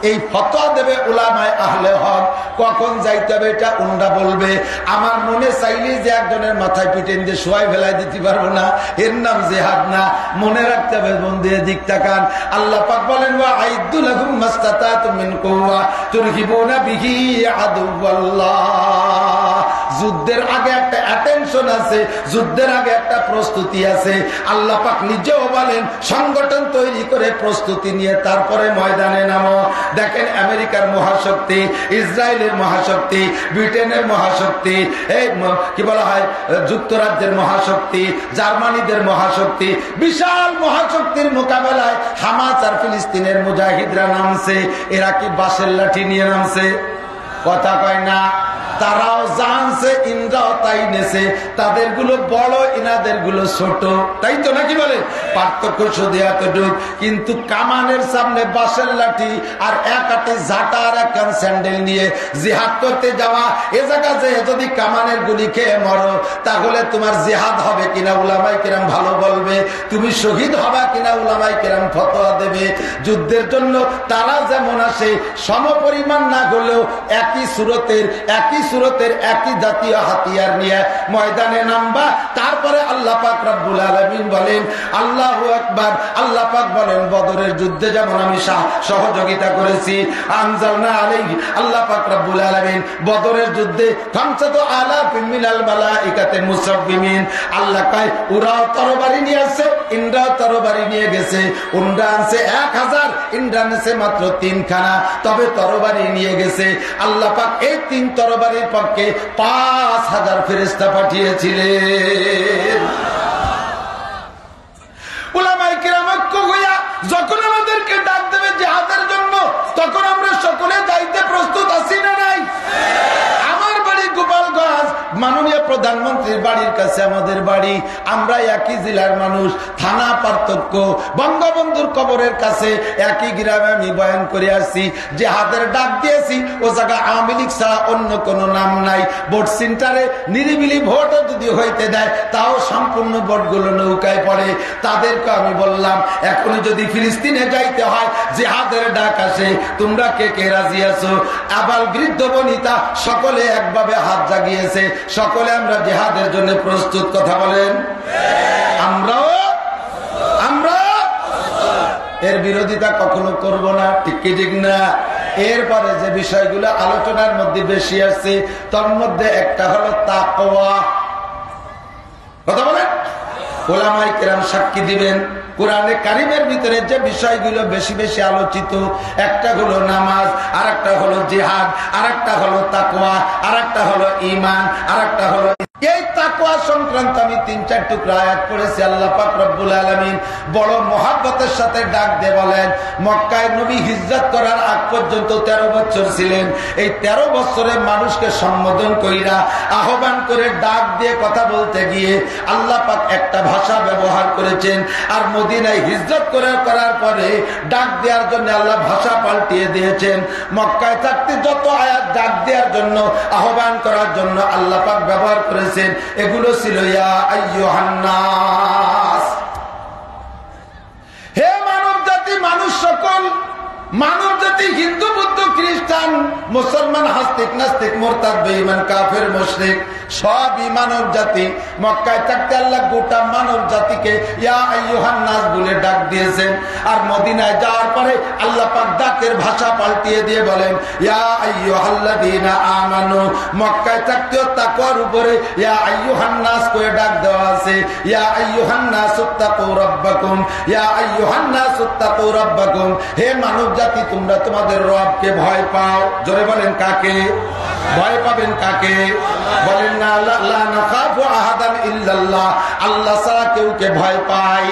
এই ফতোয়া দেবে উলামায়ে আহলে হক। কখন যাইতে হবে এটা উন্ডা বলবে। আমার মনে চাইলে যে একজনের মাথায় পিটেন দিয়ে শোয়াই ফেলাই দিতে পারবো না, এর নাম জিহাদ না। মনে রাখতে হবে, মন দিয়ে দিক তাকান। আল্লাহ পাক বলেন, ওয়া আইদ্দু লাহুম মাসতাতাতুম মিন কুওয়া তুরহিবুনা বিহি আদুওয়াল্লাহ। যুদ্ধের আগে একটা অ্যাটেনশন আছে, যুদ্ধের আগে একটা প্রস্তুতি আছে। আল্লাহ পাক নিজেও বলেন সংগঠন তৈরি করে প্রস্তুতি নিয়ে তারপরে ময়দানে নামো। দেখেন আমেরিকার মহাশক্তি, ইসরায়েলের মহাশক্তি, ব্রিটেনের মহাশক্তি, এই কি বলা হয় যুক্তরাজ্যের মহাশক্তি, জার্মানিদের মহাশক্তি, বিশাল মহাশক্তির মোকাবেলায় হামাস আর ফিলিস্তিনের মুজাহিদরা নামছে। এরা কি বাঁশের লাঠি নিয়ে নামছে? কথা কয় না। তারাও জানছে, ইন্দ্রাও তাই নেছে। তাদের গুলো বড়, ইনাদের গুলো ছোট, তাই তো নাকি বলে? পার্থক্য শুধু এতটুক। কিন্তু কামানের সামনে বাঁশের লাঠি আর এক হাতে ঝাঁটা আর এক স্যান্ডেল নিয়ে জিহাদ করতে যাওয়া, এ জায়গা যে যদি কামানের গুলি খেয়ে মরো তাহলে তোমার জিহাদ হবে কিনা উলামায়ে কেরাম ভালো বলবে, তুমি শহীদ হবা কিনা উলামায়ে কেরাম ফতোয়া দেবে। যুদ্ধের জন্য তারা যেমন আসে সমপরিমাণ না হলেও একই সুরতের একই জাতীয় হাতিয়ার নিয়ে ময়দানে নামবা। তারপরে আল্লাহ পাক রব্বুল আলামিন বলেন আল্লাহু আকবার। আল্লাহ পাক বলেন বদরের যুদ্ধে যেমন আমি সহযোগিতা করেছি, আনজালনা আলাইহি, আল্লাহ পাক রব্বুল আলামিন বদরের যুদ্ধে 5,000 মিনাল মালাইকাতে মুসাব্বিমিন, আল্লাহ কয় ওরাও তরবারি নিয়ে আসছে, ইন্দ্রাও তরবারি নিয়ে গেছে। উন্ডা আনছে 1000, ইন্দ্রা আনছে মাত্র 3 খানা, তবে তরবারি নিয়ে গেছে। আল্লাহ পাক এই 3 তরবারির পক্ষে 5,000 ফেরেশতা পাঠিয়েছিলেন। উলামায়ে কেরাম ঐক্য হইয়া যখন আমাদেরকে ডাক দেবে জিহাদের জন্য, তখন আমরা সকলে যাইতে প্রস্তুত আছি না নাই? আমার বাড়ি গোপালগঞ্জ, মাননীয় প্রধানমন্ত্রীর বাড়ির কাছে আমাদের বাড়ি, আমরা একই জেলার মানুষ, থানা পার্থক্য। বঙ্গবন্ধুর কবরের কাছে একই গ্রামে আমি বয়ান করে আসছি, জিহাদের ডাক দিয়েছি। ও জায়গা আওয়ামী লীগ ছাড়া অন্য কোনো নাম নাই। ভোট সেন্টারে নিরিবিলি ভোটও যদি হইতে দেয় তাও সম্পূর্ণ ভোটগুলো নৌকায় পড়ে। তাদেরকে আমি বললাম এখনই যদি ফিলিস্তিনে যাইতে হয় জিহাদের ডাক আসে, তোমরা কে কে রাজি আছো? আবাল বৃদ্ধ বনিতা সকলে একভাবে হাত জাগিয়েছে, সকলে আমরা জিহাদের জন্য প্রস্তুত। কথা বলেন আমরা এর বিরোধিতা কখনো করব না, ঠিক কি ঠিক না? এরপরে যে বিষয়গুলো আলোচনার মধ্যে বেশি আসছে তার মধ্যে একটা হলো তাকওয়া। কথা বলেন, উলামায়ে কেরাম সাক্ষী দিবেন কোরআনে কারিমের ভিতরে যে বিষয়গুলো বেশি বেশি আলোচিত, একটা হলো নামাজ, আর একটা হলো জিহাদ, আর একটা হলো তাকওয়া, আর একটা হলো ঈমান, আর একটা হলো এই তাকওয়া সংক্রান্ত আমি 3-4 টুকরা আয়াত পড়েছি। আল্লাহ পাক রব্বুল আলামিন বড় মহব্বতের সাথে ডাক দিয়ে বলেন, মক্কায় নবী হিজরত করার আগ পর্যন্ত 13 বছর ছিলেন। এই 13 বছরে মানুষকে সম্বোধন কইরা আহ্বান করে ডাক দিয়ে কথা বলতে গিয়ে আল্লাহ পাক একটা ভাষা ব্যবহার করেছেন। আর মদিনায় হিজরত করার পরে ডাক দেওয়ার জন্য আল্লাহ ভাষা পাল্টিয়ে দিয়েছেন। মক্কায় থাকতে যত আয়াত ডাক দেওয়ার জন্য আহ্বান করার জন্য আল্লাহ পাক ব্যবহার করেছেন, এগুলো ছিল ইয়া আইয়ুহান নাস, হে মানব জাতি, মানুষ সকল মানব জাতি, হিন্দু বৌদ্ধ খ্রিস্টান মুসলমান হাস্তিক নাস্তিক মুরতাদ বেঈমান কাফের মুশরিক সবই মানব জাতি। মক্কায় থাকতে আল্লাহ গোটা মানব জাতিকে ইয়া আইয়ুহান নাস বলে ডাক দিয়েছেন। আর মদিনায় যাওয়ার পরে আল্লাহ পাক ডাকের ভাষা পাল্টিয়ে দিয়ে বলেন ইয়া আইয়ুহাল্লাযীনা আমানু। মক্কায় থাকতেও তাকওয়ার উপরে ইয়া আইয়ুহান নাস করে ডাক দেওয়া আছে। ইয়া আইয়ুহান নাসুত্তাকু রাব্বাকুম, ইয়া আইয়ুহান নাসুত্তাকু রাব্বাকুম, হে মানব জাতি তোমরা তোমাদের রবকে ভয় পাও। জোরে বলেন কাকে ভয় পাবেন? কাকে বলেন না? লা নাখাফু আহাদান ইল্লাল্লাহ, আল্লাহ ছাড়া কেউকে ভয় পায়।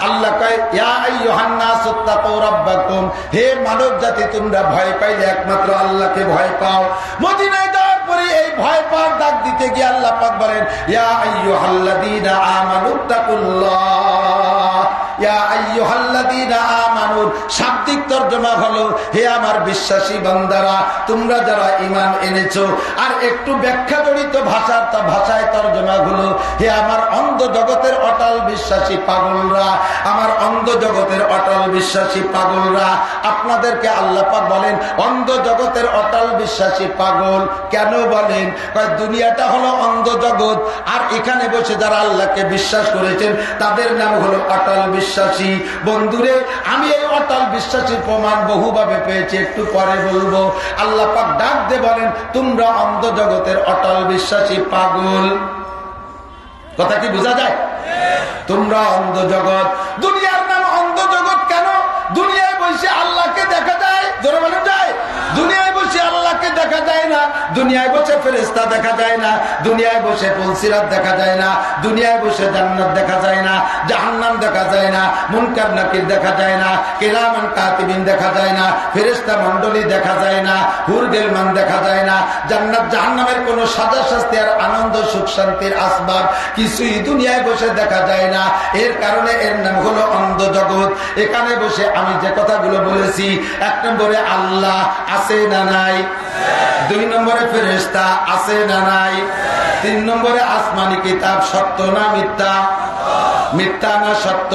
আল্লাহ কয় ইয়া আইয়ুহান নাসুত্তাকু রাব্বাকুম, হে মানব জাতি তোমরা ভয় পাইলে একমাত্র আল্লাহকে ভয় পাও। মদিনায় যাওয়ার পরে এই ভয় পাওয়ার ডাক দিতে গিয়ে আল্লাহ পাক বলেন ইয়া আইয়ুহাল্লাযীনা আমানুত্তাকুল্লাহ, ইয়া আইয়ুহাল্লাযীনা আমানু শাব্দিক তরজমা হলো হে আমার বিশ্বাসী বান্দারা, তোমরা যারা ঈমান এনেছো। আর একটু ব্যাখ্যা জড়িত ভাষায় তরজমা হলো হে আমার অন্ধ জগতের অটল বিশ্বাসী পাগলরা, আমার অন্ধ জগতের অটল বিশ্বাসী পাগলরা। আপনাদেরকে আল্লাহ পাক বলেন অন্ধ জগতের অটল বিশ্বাসী পাগল কেন বলেন? দুনিয়াটা হলো অন্ধ জগৎ, আর এখানে বসে যারা আল্লাহকে বিশ্বাস করেছেন তাদের নাম হলো অটল বিশ্বাস। বিশ্বাসী। বন্ধুরে, আমি এই অটল বিশ্বাসীর প্রমাণ বহুভাবে পেয়েছি, একটু পরে বলবো। আল্লাহ পাক ডাক দিয়ে বলেন, তোমরা অন্ধ জগতের অটল বিশ্বাসী পাগল। কথা কি বোঝা যায়? তোমরা অন্ধ জগৎ। দুনিয়ার নাম অন্ধ জগৎ কেন? দুনিয়ায় বসে আল্লাহকে দেখা যায়, জোরে বলেন যায়? দুনিয়ায় বসে আল্লাহকে দেখা যায় না, দুনিয়ায় বসে ফেরেশতা দেখা যায় না, দুনিয়ায় বসে পুলসিরাত দেখা যায় না, দুনিয়ায় বসে জান্নাত দেখা যায় না, জাহান্নাম দেখা যায় না, মুনকার নাকির দেখা যায় না, কিরামান কাতিবিন দেখা যায় না, ফেরেশতা মণ্ডলী দেখা যায় না, হুর গিলমান দেখা যায় না। জান্নাত জাহান্নামের কোন সাজা শাস্তি আর আনন্দ সুখ শান্তির আসবাব কিছুই দুনিয়ায় বসে দেখা যায় না। এর কারণে এর নাম হলো অন্ধ জগৎ। এখানে বসে আমি যে কথাগুলো বলেছি, 1 নম্বরে আল্লাহ আছে না নাই, 2 নম্বরে ফেরেশতা আছে না নাই, 3 নম্বরে আসমানি কিতাব সত্য না মিথ্যা, মিথ্যা না সত্য,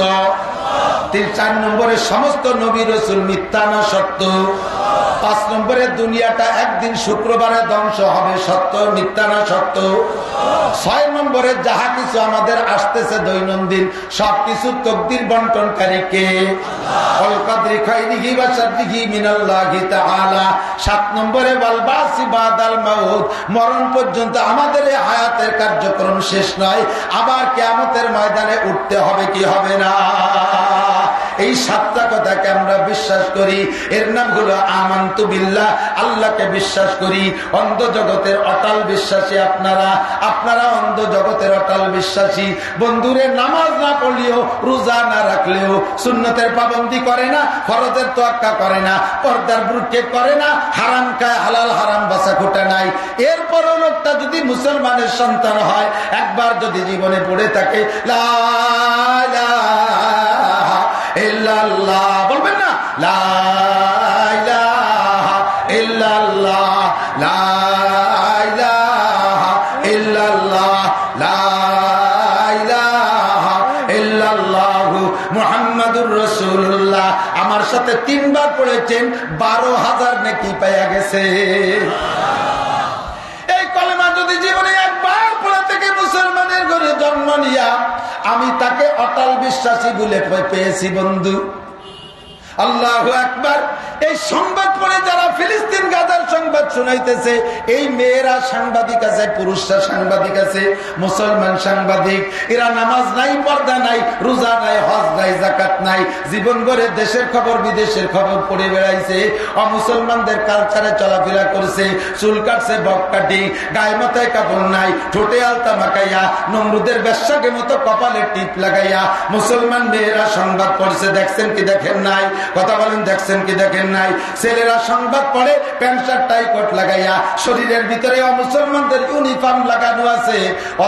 4 নম্বরে সমস্ত নবী রাসূল মিথ্যা না সত্য, 5 নম্বরে দুনিয়াটা একদিন শুক্রবারে ধ্বংস হবে, সত্য মিথ্যা না সত্য, 6 নম্বরে যাহা কিছু আমাদের আসতেছে দৈনন্দিন সবকিছু তকদির বন্টনকারী কে? আল্লাহ। খাইরিহি ওয়া শাররিহি মিনাল্লাহি তাআলা। 7 নম্বরে ওয়াল বাসি বাদাল মাউত, মরণ পর্যন্ত আমাদের এই হায়াতের কার্যক্রম শেষ নয়, আবার কিয়ামতের ময়দানে উঠতে হবে কি হবে না? এই 7টা কথাকে আমরা বিশ্বাস করি, এর নাম হলো আমানতু বিল্লাহ, আল্লাহকে বিশ্বাস করি। অন্ধ জগতের অটল বিশ্বাসী আপনারা, আপনারা অন্ধ জগতের অটল বিশ্বাসী। বন্ধুরে, নামাজ না পড়লেও, রোজা না রাখলেও, সুন্নতের পাবন্দি করে না, ফরজের তোয়াক্কা করে না, পর্দার ভ্রুক্ষেপ করে না, হারাম খায়, হালাল হারাম বাছা খোটা নাই, এরপরও লোকটা যদি মুসলমানের সন্তান হয়, একবার যদি জীবনে পড়ে থাকে লা ইলাহা ইল্লাল্লাহ, বলবেন না লা ইলাহা ইল্লাল্লাহ, লা ইলাহা ইল্লাল্লাহ, লা ইলাহা ইল্লাল্লাহ মুহাম্মাদুর রাসূলুল্লাহ, আমার সাথে 3 বার পড়েছেন, 12,000 নেকি পেয়ে গেছে। এই কলেমা যদি জীবনে একবার পড়ে থেকে মুসলমানের ঘরে জন্ম নিয়া, আমি তাকে অটল বিশ্বাসী বলে পেয়েছি। বন্ধু, আল্লাহু আকবার। এই সংবাদ পড়ে যারা ফিলিস্তিন গাজার সংবাদ শুনাইতেছে, এই মেয়েরা সাংবাদিক আছে, পুরুষরা সাংবাদিক আছে, মুসলমান সাংবাদিক, এরা নামাজ নাই, পর্দা নাই, রোজা নাই, হজ নাই, যাকাত নাই, জীবন গড়ে দেশের খবর বিদেশের খবর পড়ে বেড়াইছে, অমুসলমানদের কালচারে চলাফেরা করছে, চুল কাটছে, বক কাটি, গায়ে মাথায় কাপড় নাই, ঠোঁটে আলতা মাখাইয়া, নমরুদের বেশ্যাকে মতো কপালে টিপ লাগাইয়া মুসলমান মেয়েরা সংবাদ পড়ছে। দেখছেন কি দেখেন নাই? কথা বলেন, দেখছেন কি দেখেন নাই? ছেলেরা সংবাদ পড়ে প্যান্ট শার্ট টাই কোট লাগাইয়া, শরীরের ভিতরে মুসলমানদের ইউনিফর্ম লাগানো আছে,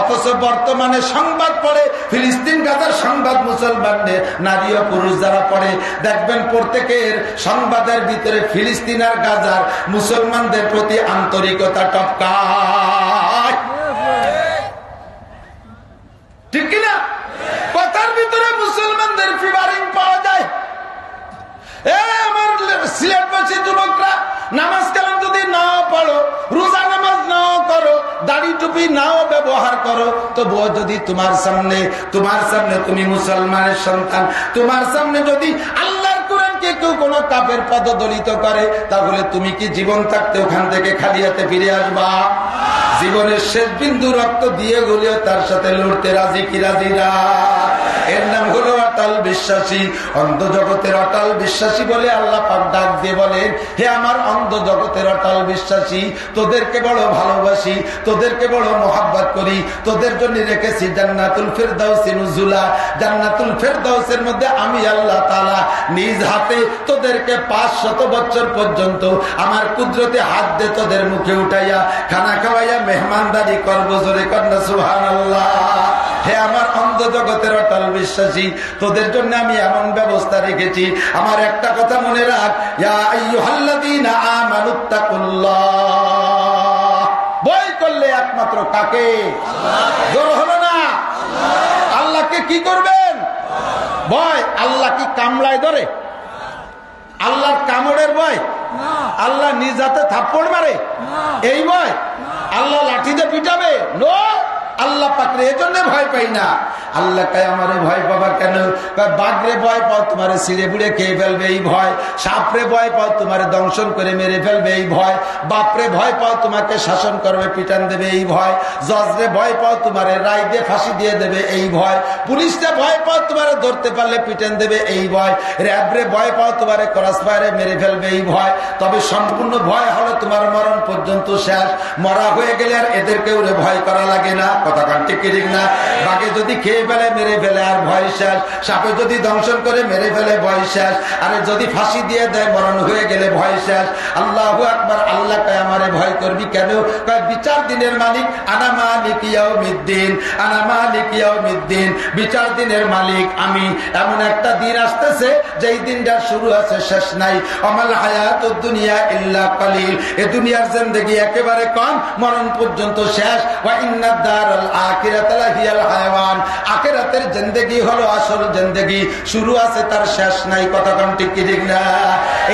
অথচ বর্তমানে সংবাদ পড়ে ফিলিস্তিন গাজার সংবাদ মুসলমানদের নারী ও পুরুষ যারা পড়ে, দেখবেন প্রত্যেকের সংবাদের ভিতরে ফিলিস্তিন আর গাজার মুসলমানদের প্রতি আন্তরিকতা টপকায়, ঠিক কিনা? কথার ভিতরে মুসলমানদের ফিভারিং পাওয়া যায়। আমার সিলেটবাসী যুবকরা, নামাজ কালাম যদি নাও পড়ো, রোজা নামাজ নাও করো, দাড়ি টুপি নাও ব্যবহার করো, তবুও যদি তোমার সামনে তুমি মুসলমানের সন্তান, তোমার সামনে যদি আল্লাহর কোরআনকে কেউ কোনো কাফের পদদলিত করে, তাহলে তুমি কি জীবন থাকতে ওখান থেকে খালি হাতে ফিরে আসবা? জীবনের শেষ বিন্দু রক্ত দিয়ে গলিও তার সাথে লড়তে রাজি কি রাজি না? এর নাম হলো অটল বিশ্বাসী। অন্ধ জগতের অটল বিশ্বাসী বলে আল্লাহ পাক ডাক দিয়ে বলেন, হে আমার অন্ধ জগতের অটল বিশ্বাসী, তোদেরকে বড় ভালোবাসি, তোদেরকে বড় মোহাব্বত করি, তোদের জন্য রেখেছি জান্নাতুল ফেরদাউসে নুজুলা। জান্নাতুল ফেরদাউসের মধ্যে আমি আল্লাহ তাআলা নিজ হাতে তোদেরকে 500 বছর পর্যন্ত আমার কুদরতে হাত দিয়ে তোদের মুখে উঠাইয়া খানা খাওয়াইয়া মেহমানদারি করবো। জোরে কন্যা সুবহানাল্লাহ। হে আমার অন্ধ জগতের অটল বিশ্বাসী, তোদের জন্য আমি এমন ব্যবস্থা রেখেছি। আমার একটা কথা মনে রাখ, ইয়া আইয়ুহাল্লাযীনা আমানুত্তাকুল্লাহ। ভয় করলে একমাত্র কাকে? জোর হলো না? আল্লাহকে কি করবেন? ভয়। আল্লাহ কি কামলায় ধরে? আল্লাহর কামড়ের ভয়? আল্লাহ নিজ হাতে থাপ্পড় মারে এই ভয়? আল্লাহ লাঠিতে পিটাবে? নো। আল্লাহ পাকরে এজন্য ভয় পাই না আল্লাহ কয় আমারে ভয় পাবা কেন? বাঘরে ভয় পাও তোমারে ছিঁড়ে বুড়ে খেয়ে ফেলবে এই ভয়, সাপরে ভয় পাও তোমারে দংশন করে মেরে ফেলবে এই ভয়, বাপরে ভয় পাও তোমাকে শাসন করবে পিটান দেবে এই ভয়, জজরে ভয় পাও তোমারে রায় দিয়ে ফাঁসি দিয়ে দেবে এই ভয়, পুলিশরে ভয় পাও তোমারে ধরতে পারলে পিটান দেবে এই ভয়, র্যাবরে ভয় পাও তোমারে ক্রস ফায়ারে মেরে ফেলবে এই ভয়। তবে সম্পূর্ণ ভয় হলো তোমার মরণ পর্যন্ত শেষ। মরা হয়ে গেলে আর এদেরকেও ভয় করা লাগে না। কথা কান ঠিক না? বাঘে যদি খেয়ে ফেলে মেরে ফেলে আর ভয় শেষ, সাপে যদি দংশন করে মেরে ফেলে ভয় শেষ, আরে যদি ফাঁসি দিয়ে দেয় মরণ হয়ে গেলে ভয় শেষ। আল্লাহু আকবার। আল্লাহ কয় আমারে ভয় করবি কেন? কয় বিচার দিনের মালিক আনা মালিক ইয়াউমিদ্দিন, আনা মালিক ইয়াউমিদ্দিন, বিচার দিনের মালিক আমি। এমন একটা দিন আসতেছে যেই দিনটা শুরু আছে শেষ নাই। আমাল হায়াতুদ দুনিয়া ইল্লা কালিল, এ দুনিয়ার জিন্দেগি একেবারে কম, মরণ পর্যন্ত শেষ। ওয়া ইন্নাদ দারাল আখিরাতা লাহিয়াল হায়াওয়ান, আখিরাতের জিন্দেগি হলো আসল জিন্দেগি, শুরু আছে তার শেষ নাই। কথা কোন ঠিক কি ঠিক না?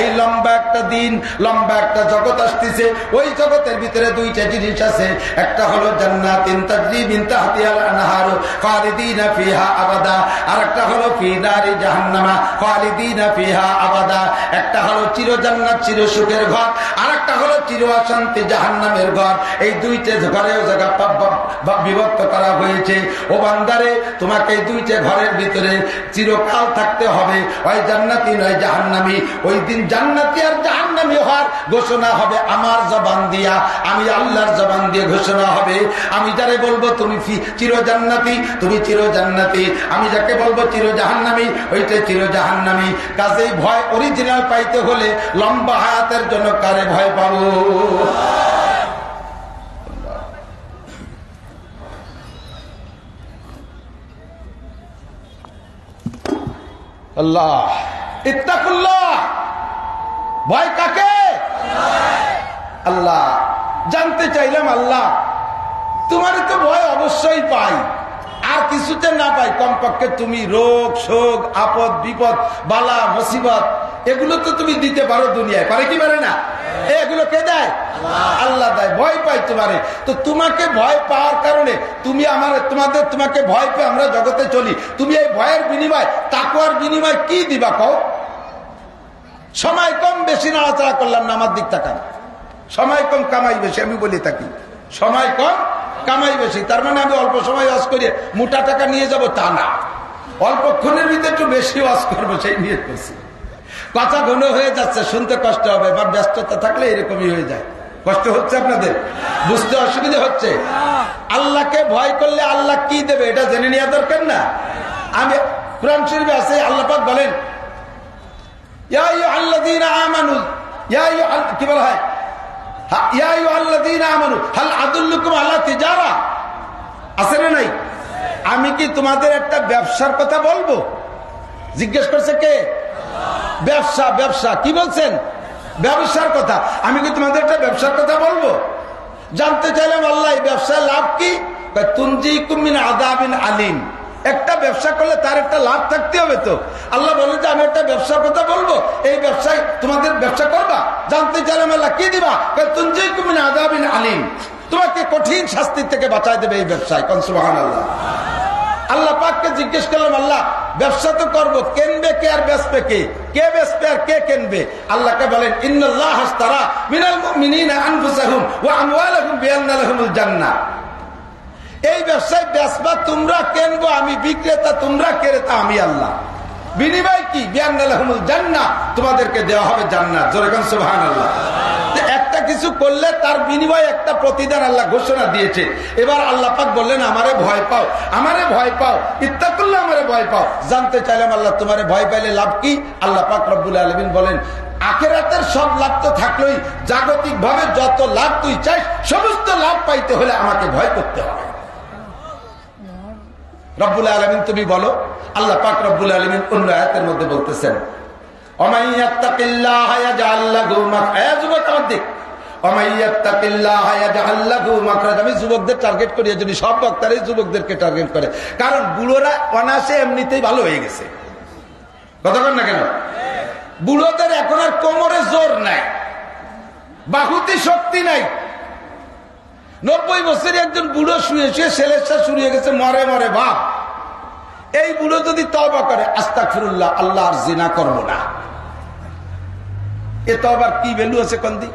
এই লম্বা একটা দিন, লম্বা একটা জগৎ আসতেছে। ওই জগতের ভিতরে দুইটা জিনিস আছে, একটা হলো জান্নাতিন তাজরি মিন তাহতিহাল আনহার খালিদিনা ফিহা আবাদা, আর একটা হলো ফি নারি জাহান্নামা খালিদিনা ফিহা আবাদা। একটা হলো চির জান্নাত চির সুখের ঘর, আর একটা হলো চির অশান্তি জাহান্নামের ঘর। এই দুইটা ঘরেও জায়গা বিভক্ত করা হয়েছে। ও বান্দারে, তোমাকে এই দুইটা ঘরের ভিতরে চিরকাল থাকতে হবে, ওই জান্নাতি নয় জাহান্নামী। ওই দিন জান্নাতি আর জাহান্নামী হওয়ার ঘোষণা হবে আমার জবান দিয়া, আমি আল্লাহর জবান দিয়ে ঘোষণা হবে। আমি যারে বলবো তুমি চির জান্নাতি, তুমি চির জান্নাতি, আমি যাকে বলবো চির জাহান্নামী, ওইটাই চির জাহান্নামী। কাজেই ভয় অরিজিনাল পাইতে হলে লম্বা হায়াতের জন্য কারে ভয় পাবো? আল্লাহ। ইত্তাকুল্লাহ, ভয় কাকে? আল্লাহ। জানতে চাইলাম আল্লাহ তোমার তো ভয় অবশ্যই পাই, আর কিছুতে না পাই, কমপক্ষে তুমি রোগ শোক আপদ বিপদ বালা মুসিবত এগুলো তো তুমি দিতে পারো দুনিয়ায়, পারে কি পারে না? এগুলো কে দেয়? আল্লাহ দেয়। ভয় পাই তোমারে, তো তোমাকে ভয় পাওয়ার কারণে তুমি তোমাকে ভয় পেয়ে আমরা জগতে চলি। তুমি এই ভয়ের বিনিময়, তাকওয়ার বিনিময় কি দিবা কও? সময় কম বেশি নাড়াচাড়া করলাম না, আমার দিক তাকান। সময় কম কামাই বেশি, আমি বলি থাকি সময় কম কামাই বেশি। তার মানে আমি অল্প সময় ওয়াজ করি মোটা টাকা নিয়ে যাব তা না, অল্পক্ষণের ভিতরে একটু বেশি ওয়াজ করবো সেই নিয়ে করছি। কথা ঘন হয়ে যাচ্ছে, শুনতে কষ্ট হবে, বা ব্যস্ততা থাকলে এরকমই হয়ে যায়। কষ্ট হচ্ছে আপনাদের, বুঝতে অসুবিধা হচ্ছে? আল্লাহকে ভয় করলে আল্লাহ কি দেবে এটা জেনে নেওয়া দরকার না? আমি কুরআন শরীফে আছে, আল্লাহ পাক বলেন ইয়া আইয়ুহাল্লাযীনা আমানু, কি বলা হয়? ইয়া আইয়ুহাল্লাযীনা আমানু হাল আদুল্লুকুম আলা তিজারা, আছে না নাই? আমি কি তোমাদের একটা ব্যবসার কথা বলবো? জিজ্ঞেস করছে কে? ব্যবসা। ব্যবসা কি বলছেন? ব্যবসার কথা। আমি কি তোমাদের একটা ব্যবসার কথা বলবো? জানতে চাইলাম আল্লাহ এই ব্যবসায় লাভ কি? তুনজিকুম মিন আযাবিন আলিম। একটা ব্যবসা করলে তার একটা লাভ থাকতে হবে তো। আল্লাহ বলেন যে আমি একটা ব্যবসার কথা বলবো, এই ব্যবসায় তোমাদের ব্যবসা করবা। জানতে চাইলাম আল্লাহ কি দিবা? তুনজিকুম মিন আযাবিন আলিম, তোমাকে কঠিন শাস্তি থেকে বাঁচায় দেবে এই ব্যবসায়। কোন সুবহানাল্লাহ। আল্লাহ পাককে জিজ্ঞেস করলাম আল্লাহ ব্যবসা তো করবো, কেনবে কে আর বেচবে কে? কে বেচবে আর কে কেনবে? আল্লাহকে বলেন ইন্নাল্লাহ আশতারা মিনাল মুমিনিনা আনফুসাহুম ওয়া আমওয়ালাহুম বিআন্না লাহুমুল জান্নাহ। এই ব্যবসায় বেচবা তোমরা, কেনবো আমি, বিক্রেতা তোমরা, ক্রেতা আমি আল্লাহ। বিনিময় কি? বিআন্না লাহুমুল জান্নাহ, তোমাদেরকে দেওয়া হবে জান্নাত। জোরে কোন সুবহানাল্লাহ। একটা কিছু করলে তার বিনিময়ে একটা প্রতিদান আল্লাহ ঘোষণা দিয়েছে। এবার আল্লাহ পাক বললেন আমারে ভয় পাও, আমারে ভয় পাও, ইত্তাকুল্লাহ, আমারে ভয় পাও। জানতে চাইলাম আল্লাহ তোমারে ভয় পাইলে লাভ কি? আল্লাহ পাক রব্বুল আলামিন বলেন আখিরাতের সব লাভ তো থাকলোই, জাগতিক ভাবে যত লাভ তুই চাই সমস্ত লাভ পাইতে হলে আমাকে ভয় করতে হবে। রব্বুল আলামিন তুমি বলো। আল্লাহ পাক রব্বুল আলামিন অন্য আয়াতের মধ্যে বলতেছেন আমি যুবকদের টার্গেট করি, যদি সব বক্তারাই যুবকদেরকে টার্গেট করে, কারণ বুড়োরা অনায়াসে এমনিতেই ভালো হয়ে গেছে। কথা বল না কেন? বুড়োদের এখন আর কোমরে জোর নাই, বাহুতে শক্তি নাই। 90 বছরের একজন বুড়ো শুয়ে শুয়ে সেলেসা শুরু হয়ে গেছে, মরে মরে ভাব। এই বুড়ো যদি তওবা করে আস্তাগফিরুল্লাহ আল্লাহ আর জিনা করব না, এ তওবার কি ভ্যালু আছে কোন দিন?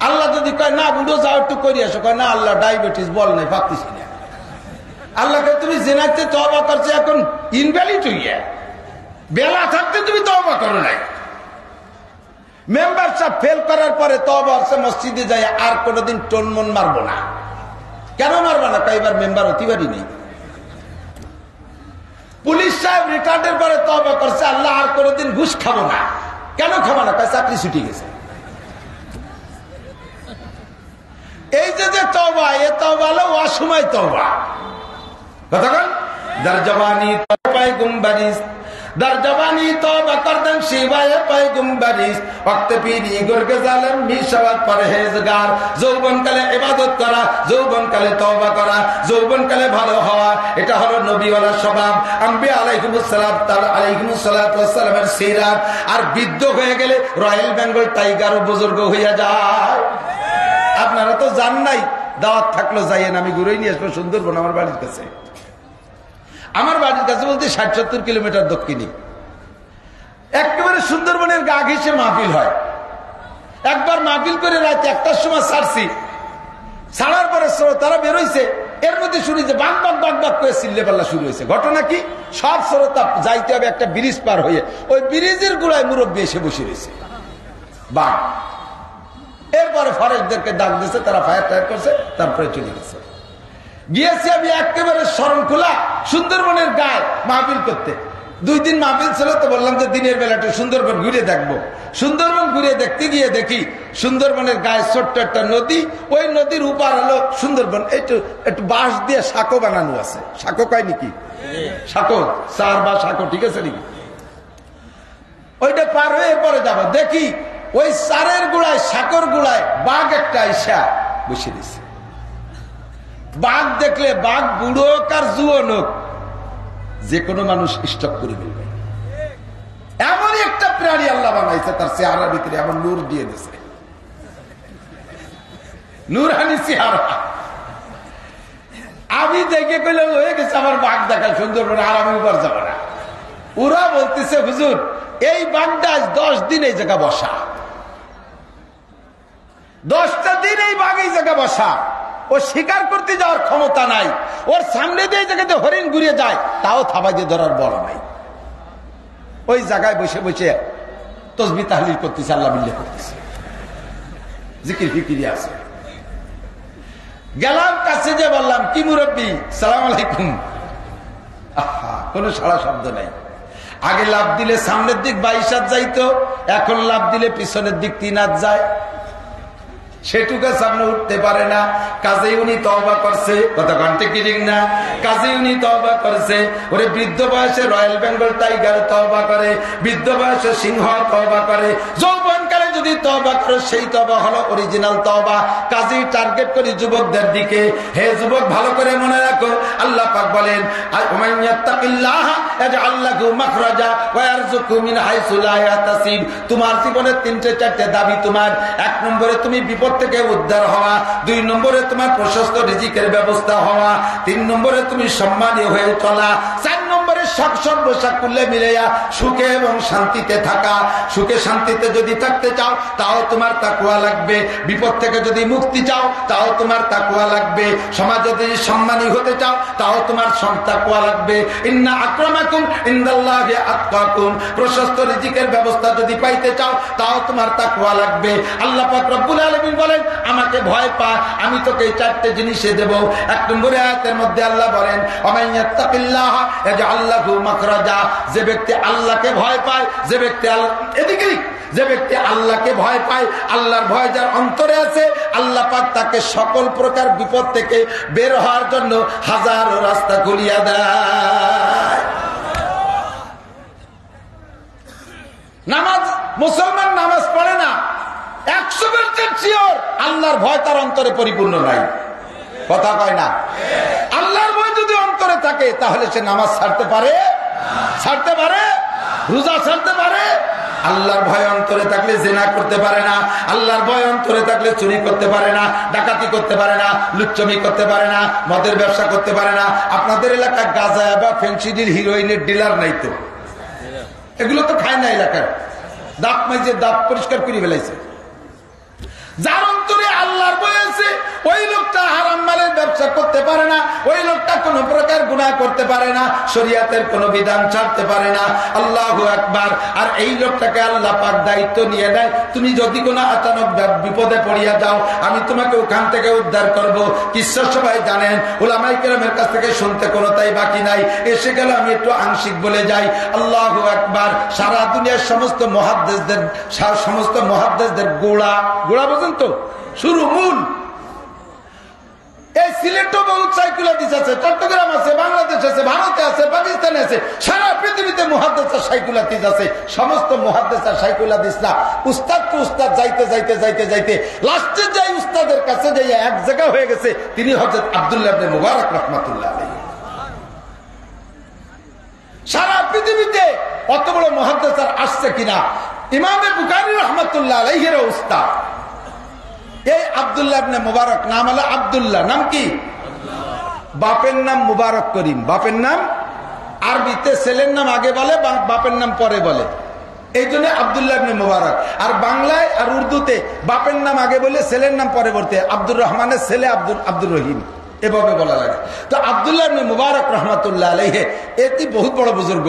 আল্লাহ যদি কয় না বুড়ো যাও একটু করে আসো, কয় না আল্লাহ ডায়াবেটিস বল নাই পাচ্ছি না, আল্লাহকে তুমি জিনাতে তওবা করছো এখন ইনভ্যালিড হইয়া, বেলা থাকতে তুমি তওবা করো নাই। মেম্বারশিপ ফেল করার পরে তওবা হচ্ছে মসজিদে যাই আর কোনোদিন টনমন মারবো না। কেন মারবো না? এবার মেম্বার হতে পারি নেই। পুলিশ সাহেব রিটায়ার্ডের পরে তওবা করছে আল্লাহ আর কোনোদিন ঘুষ খাবো না। কেন খাবো না? চাকরি ছুটি গেছে। এই যে তওবা, এ তওবা হলো অসময় তওবা। কতক্ষণ দার জবানি পায়গুম্বারিস, দার জবানি তওবা করতেন শিবায়ে পায়গুম্বারিস, ওয়াক্তে পীরি গুরগে জালেম মিশাওয়াত পরহেজগার। যৌবনকালে ইবাদত করা, যৌবনকালে তওবা করা, যৌবনকালে ভালো হওয়া, এটা হলো নবীওয়ালা স্বভাব, আম্বিয়া আলাইহিমুস সালাতু ওয়াস সালামের সিরাত। আর বৃদ্ধ হয়ে গেলে রয়্যাল বেঙ্গল টাইগারও বুজুর্গ হইয়া যায়। আপনারা তো জান নাই, দাওয়াত থাকলো যাইয়েন, আমি ঘুরেই নিয়ে আসবো সুন্দরবন আমার বাড়ির কাছে। আমার বাড়ির কাছে বলতে ৬০-৭০ কিলোমিটার দক্ষিণে একেবারে সুন্দরবনের গা ঘেঁষে মাহফিল হয়। একবার মাহফিল করে রাত ১টার সময় ছাড়ছি, ছাড়ার পরে তারা বেরোইছে, এর মধ্যে শুনি যে বাক বাক বাক বাক করে চিল্লে পাল্লা শুরু হয়েছে। ঘটনা কি? সব শ্রোতা যাইতে হবে একটা ব্রিজ পার হয়ে, ওই ব্রিজের গোড়ায় মুরব্বী এসে বসে রয়েছে বাঘ। এরপরে ফরেস্টদেরকে ডাক দিয়েছে, তারা ফায়ার টায়ার করছে, তারপরে চলে গেছে। গিয়েছি আমি একেবারে শরণখোলা সুন্দরবনের গায়ে মাহফিল করতে। 2 দিন মাহফিল ছিল, তো বললাম যে দিনের বেলাটা সুন্দরবন ঘুরে দেখবো। সুন্দরবন ঘুরে দেখতে গিয়ে দেখি সুন্দরবনের গায়ে ছোট্ট একটা নদী, ওই নদীর উপার হলো সুন্দরবন। একটু বাঁশ দিয়ে সাঁকো বানানো আছে। সাঁকো কয় নাকি? সাঁকো, চার বা সাঁকো, ঠিক আছে নাকি? ওইটা পার হয়ে এরপরে যাবো, দেখি ওই চারের গোড়ায়, সাঁকোর গোড়ায় বাঘ একটা আইসা বসে দিছে। বাঘ দেখলে, বাঘ বুড়ো হোক আর জুয়ান হোক, যে কোনো মানুষ স্টপ করে ফেলবে। এমনই একটা প্রাণী আল্লাহ বানাইছে, তার চেহারার ভিতরে এমন নূর দিয়ে দিয়েছে, নূরহানি চেহারা। আমি দেখে কইলে হয়ে গেছে আমার বাঘ দেখা সুন্দরবন, আর আমি উপর যাবো না। ওরা বলতেছে হুজুর এই বাঘটা 10 দিন এই জায়গা বসা, 10টা দিন এই বাঘ এই জায়গা বসা। ও শিকার করতে যাওয়ার ক্ষমতা নাই, ওর সামনে দিয়ে জায়গাতে হরিণ ঘুরে যায়, তাও থাবা দিয়ে ধরার বড় নাই। ওই জায়গায় বসে বসে তসবিহ তাহলিল করতেছে, আল্লাহ বিল্লাহ করতেছে, জিকির ফিকিরি আছে। গেলাম কাছে যে বললাম কি মুরব্বী, সালাম আলাইকুম। আহা, কোনো সারা শব্দ নাই। আগে লাভ দিলে সামনের দিক 22 হাত যাইতো, এখন লাভ দিলে পিছনের দিক 3 হাত যায়। সেটুকু সামনে উঠতে পারে না। কাজে উনি তওবা করছে, কথা কন্টে কি ঠিক না? কাজে উনি তওবা করছে। ওরে বৃদ্ধ বয়সে রয়্যাল বেঙ্গল টাইগার তওবা করে, বৃদ্ধ বয়সে সিংহ তওবা করে, যৌবনকালে যদি তওবা করে সেই তওবা হলো অরিজিনাল তওবা। কাজেই টার্গেট করি যুবকদের দিকে। হে যুবক, ভালো করে মনে রাখো, আল্লাহ পাক বলেন ওয়াইয়াত্তাকিল্লাহ ইয়াজআল লাহু মাখরাজা ওয়া ইয়ারযুকহু মিন হাইসু লা ইয়াহতাসিব। তোমার জীবনে 3-4টে দাবি তোমার। 1 নম্বরে তুমি বিপদ থেকে উদ্ধার হওয়া, 2 নম্বরে তোমার প্রশস্ত রিজিকের ব্যবস্থা হওয়া, 3 নম্বরে তুমি সম্মানী হয়ে চলা, 4 নম্বরে সর্বসাকুল্যে মিলেয়া সুখে এবং শান্তিতে থাকা। সুখে শান্তিতে যদি থাকতে চাও তাও তোমার তাকওয়া লাগবে, বিপদ থেকে যদি মুক্তি চাও তাও তোমার তাকওয়া লাগবে, সমাজে যদি সম্মানী হতে চাও তাও তোমার তাকওয়া লাগবে। ইন্না আকরামাকুম ইনদাল্লাহি আতকাকুম। প্রশস্ত রিজিকের ব্যবস্থা যদি পাইতে চাও তাও তোমার তাকওয়া লাগবে। আল্লাহ পাক রব্বুল আলামিন বলেন আমাকে ভয় পা, আমি তোকে 4টে জিনিসে দেব। 1 নম্বরে আয়াতের মধ্যে আল্লাহ বলেন ওয়ামাইয়াত্তাকিল্লাহ ইয়াজআল লাহু মাখরাজা। যে ব্যক্তি আল্লাহকে ভয় পায়, যে ব্যক্তি এদিকে, যে ব্যক্তি আল্লাহকে ভয় পায়, আল্লাহর ভয় যার অন্তরে আছে, আল্লাহ পাক তাকে সকল প্রকার বিপদ থেকে বের হওয়ার জন্য হাজারো রাস্তা খুলিয়া দেয়। নামাজ, মুসলমান নামাজ পড়ে না, 100% শিওর আল্লাহর ভয় তার অন্তরে পরিপূর্ণ নাই। কথা কয় না? আল্লাহর ভয় যদি অন্তরে থাকে তাহলে সে নামাজ ছাড়তে পারে? ছাড়তে পারে? রোজা ছাড়তে পারে? আল্লাহর ভয় অন্তরে থাকলে জিনা করতে পারে না, আল্লাহর ভয় অন্তরে থাকলে চুরি করতে পারে না, ডাকাতি করতে পারে না, লুচ্চমি করতে পারে না, মদের ব্যবসা করতে পারে না। আপনাদের এলাকায় গাঁজা বা ফেন্সিডিল হিরোইনের ডিলার নাই তো? এগুলো তো খায় না এলাকায়। দাঁত মাইজে দাঁত পরিষ্কার করে ফেলাইছে। যার অন্তরে আল্লাহর ভয় আছে ওই লোকটা হারাম মালের ব্যবসা করতে পারে না, ওই লোকটা কোন প্রকার গুনাহ করতে পারে না, শরীয়তের কোন বিধান ছাড়তে পারে না। আল্লাহু আকবার। আর এই লোকটাকে আল্লাহ পাক দায়িত্ব নিয়ে নেয়, তুমি যদি কোনো আচানক বিপদে পড়িয়া যাও আমি তোমাকে ওখান থেকে উদ্ধার করব। কিসা সবাই জানেন, উলামায়ে কেরামের কাছ থেকে শুনতে কোনো তাই বাকি নাই। এসে গেল আমি একটু আংশিক বলে যাই। আল্লাহু আকবার। সারা দুনিয়ার সমস্ত মুহাদ্দিসদের গোড়া বোঝেন তো, শুরু মূল এই সিলেটও বহুত সাইকুলাদিস আছে, চট্টগ্রাম আছে, বাংলাদেশ আছে, ভারতে আছে, পাকিস্তানে আছে, সারা পৃথিবীতে মুহাদ্দিস আর সাইকুলাদিস আছে। সমস্ত মুহাদ্দিস আর সাইকুলাদিস না, উস্তাদ তো উস্তাদ যাইতে যাইতে যাইতে যাইতে লাস্টে যাই উস্তাদের কাছে যাই এক জায়গা হয়ে গেছে, তিনি হযরত আব্দুল্লাহ ইবনে মুবারক রাহমাতুল্লাহ আলাইহি। সারা পৃথিবীতে অত বড় মুহাদ্দিস আর আসছে কিনা। ইমামে বুখারী রাহমাতুল্লাহ আলাইহির উস্তাদ এই আব্দুল্লাহ ইবনে মুবারক, নাম হলো আব্দুল্লাহ। নাম কি? বাপের নাম মুবারক করিম। বাপের নাম আরবিতে ছেলের নাম আগে বলে, বাপের নাম পরে বলে, এই জন্য আব্দুল্লাহ ইবনে মুবারক। আর বাংলায় আর উর্দুতে বাপের নাম আগে বলে ছেলের নাম পরে বলতে, আব্দুর রহমানের ছেলে আব্দুর রহিম এভাবে বলা লাগে। তো আব্দুল্লাহ ইবনে মুবারক রাহমাতুল্লাহ আলাইহি এটি বহুত বড় বুজুর্গ।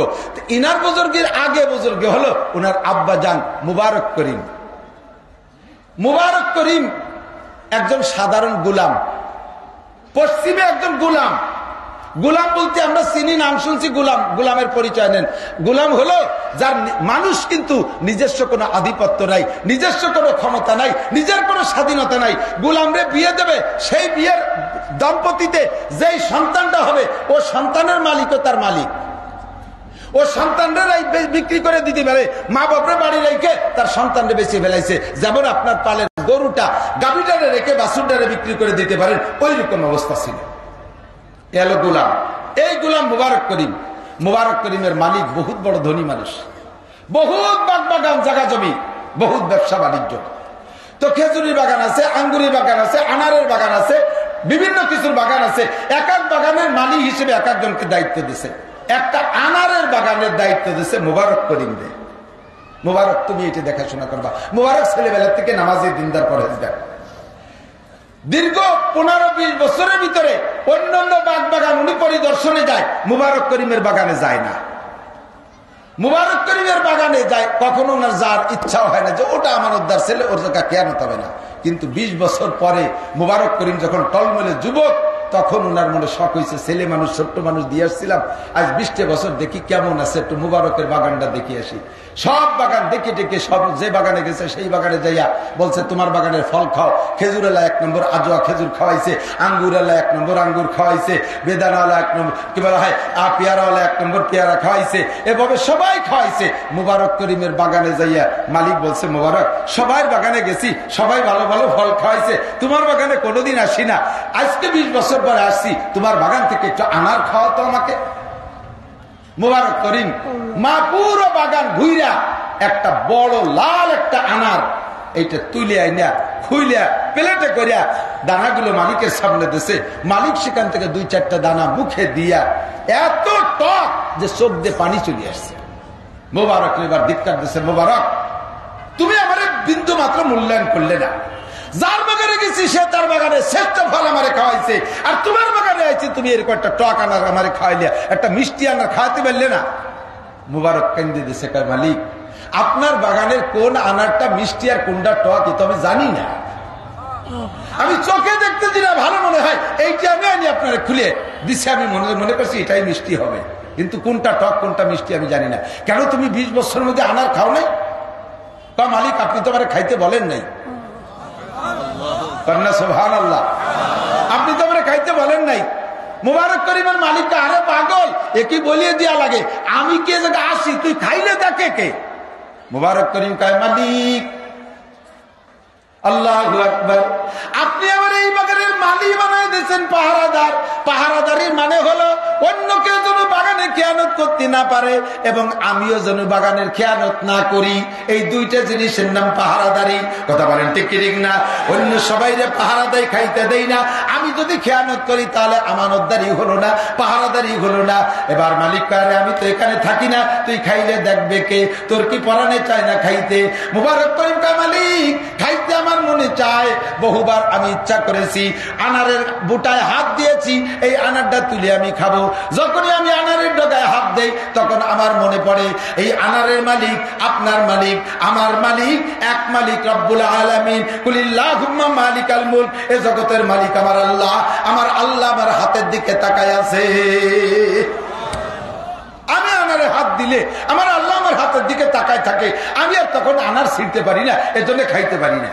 ইনার বুজুর্গের আগে বুজুর্গ হলো উনার আব্বা জান মুবারক করিম। মুবারক করিম একজন সাধারণ গোলাম, পশ্চিমে একজন গোলাম। গোলাম বলতে আমরা চিনি, নাম শুনছি গোলাম, গোলামের পরিচয় নেন। গোলাম হলো যার মানুষ কিন্তু নিজস্ব কোনো আধিপত্য নাই, নিজস্ব কোনো ক্ষমতা নাই, নিজের কোনো স্বাধীনতা নাই। গোলামরে বিয়ে দেবে, সেই বিয়ের দম্পতিতে যেই সন্তানটা হবে ও সন্তানের মালিকও তার মালিক। ও সন্তানরা বিক্রি করে দিতে পারে, মা বাপরে বাড়ি রেখে তার সন্তানরে বেঁচে ফেলাইছে। যেমন আপনার পালের গরুটা গাভীটারে রেখে বাছুরটারে বিক্রি করে দিতে পারেন, ওই রকম অবস্থা ছিল। এলো গোলাম। এই গোলাম মুবারক করিম। মুবারক করিমের মালিক বহুত বড় ধনী মানুষ, বহুত বাগান জায়গা জমি, বহুত ব্যবসা বাণিজ্য। তো খেজুরি বাগান আছে, আঙ্গুরি বাগান আছে, আনারের বাগান আছে, বিভিন্ন কিছুর বাগান আছে। এক এক বাগানের মালিক হিসেবে এক একজনকে দায়িত্ব দিছে। একটা আনারের বাগানের দায়িত্ব দিছে মুবারক করিম দে। মুবারক তুমি এটি দেখাশোনা করবা। মুবারক ছেলেবেলা থেকে নামাজি দিনদার পরহেজগার। দীর্ঘ 15-20 বছরের ভিতরে অন্যান্য বাগান উনি পরিদর্শনে যায়, মুবারক করিমের বাগানে যায় না। মুবারক করিমের বাগানে যায়, কখনো ওনার যার ইচ্ছাও হয় না যে ওটা আমার উদ্ধার ছেলে, ওর জায়গা কেন হবে না। কিন্তু 20 বছর পরে মুবারক করিম যখন টলমলে যুবক, তখন ওনার মনে শখ হয়েছে, ছেলে মানুষ ছোট্ট মানুষ দিয়ে আসছিলাম, আজ 20 বছর দেখি কেমন আছে, একটু মুবারকের বাগানটা দেখে আসি। সব বাগান দেখে ডেকে সব যে বাগানে গেছে সেই বাগানে যাইয়া বলছে তোমার বাগানের ফল খাও। খেজুরেলা 1 নম্বর আজোয়া খেজুর খাওয়াইছে, আঙ্গুরেলা 1 নম্বর আঙ্গুর খাওয়াইছে, বেদানাওয়ালা 1 নম্বর কি বলা হয় পেয়ারাওয়ালা 1 নম্বর পেয়ারা খাওয়াইছে, এভাবে সবাই খাওয়াইছে। মুবারক করিমের বাগানে যাইয়া মালিক বলছে, মুবারক সবাই বাগানে গেছি, সবাই ভালো ভালো ফল খাওয়াইছে, তোমার বাগানে কোনোদিন আসি না, আজকে 20 বছর পরে আসছি, তোমার বাগান থেকে একটু আনার খাওয়া তো আমাকে। মুবারক করিম মা পুরো বাগান ঘুইরা একটা বড় লাল একটা আনার এইটা তুলে আইনা খুইলা প্লেটে করিয়া দানাগুলো মালিকের সামনে দিছে। মালিক সেখান থেকে 2-4টা দানা মুখে দিয়া এত টক যে চোখ দিয়ে পানি চলে আসছে। মুবারক এবার ধিক্কার দিছে, মুবারক তুমি আমার বিন্দু মাত্র মূল্যায়ন করলে না। যার বাগানে গেছি সে তার বাগানে শ্রেষ্ঠ ফল আমারে খাওয়াইছে, আর তোমার বাগানে আইছি তুমি এরকম একটা টক আনার আমারে খাওয়াইলে, একটা মিষ্টি আনার খাওয়াতে পারলে না। মুবারক কেন্দ্রে দিছে, মালিক আপনার বাগানের কোন আনারটা মিষ্টি আর কোনটা টক এ তো আমি জানি না, আমি চোখে দেখতেছি না, ভালো মনে হয় এইটা আমি আনি আপনারা খুলে দিচ্ছে, আমি মনে করছি এটাই মিষ্টি হবে, কিন্তু কোনটা টক কোনটা মিষ্টি আমি জানি না। কেন তুমি 20 বছরের মধ্যে আনার খাও নাই? মালিক আপনি তো আমার খাইতে বলেন নাই। সুবহানাল্লাহ, আপনি তো আমরা খাইতে বলেন নাই। মুবারক করিমের মালিকটা আরে পাগল, একই বলিয়ে দেওয়া লাগে, আমি কে জায়গা আসি তুই খাইলে দেখে কে? মুবারক করিম কয়, মালিক আল্লাহু আকবার, আপনি আমার এই বাগানের মালিক বানাই দিয়েছেন পাহারাদার। পাহারাদারের মানে হলো অন্য কেউ যেন বাগানে খেয়ানত করতে না পারে এবং আমিও যেন বাগানের খেয়ানত না করি। এই দুইটা জিনিসের নাম পাহারাদারি। কথা বলেন ঠিক ঠিক না? অন্য সবাই যে পাহারা দেয় খাইতে দেই না, আমি যদি খেয়ানত করি তাহলে আমানতদারি হলো না, পাহারাদারি হলো না। এবার মালিক কারে আমি তো এখানে থাকি না, তুই খাইলে দেখবে কে? তোর কি পরানে চায় না খাইতে? মুবারক করিম কা মালিক খাইতে আমার মনে চায়, বহুবার আমি ইচ্ছা করেছি, আনারের বুটায় হাত দিয়েছি, এই আনারটা তুলে আমি খাবো। যখনই আমি আনারের ডগায় হাত দেই তখন আমার মনে পড়ে এই আনারের মালিক আপনার মালিক, আমার মালিক, এক মালিক রব্বুল আলামিন। কুলিল্লাহুম্মা মালিকাল মুলক, এই জগতের মালিক আমার আল্লাহ। আমার আল্লাহ আমার হাতের দিকে তাকায় আছে। আমি আনারে হাত দিলে আমার আল্লাহ আমার হাতের দিকে তাকায় থাকে, আমি আর তখন আনার ছিঁড়তে পারি না, এজন্য খাইতে পারি না।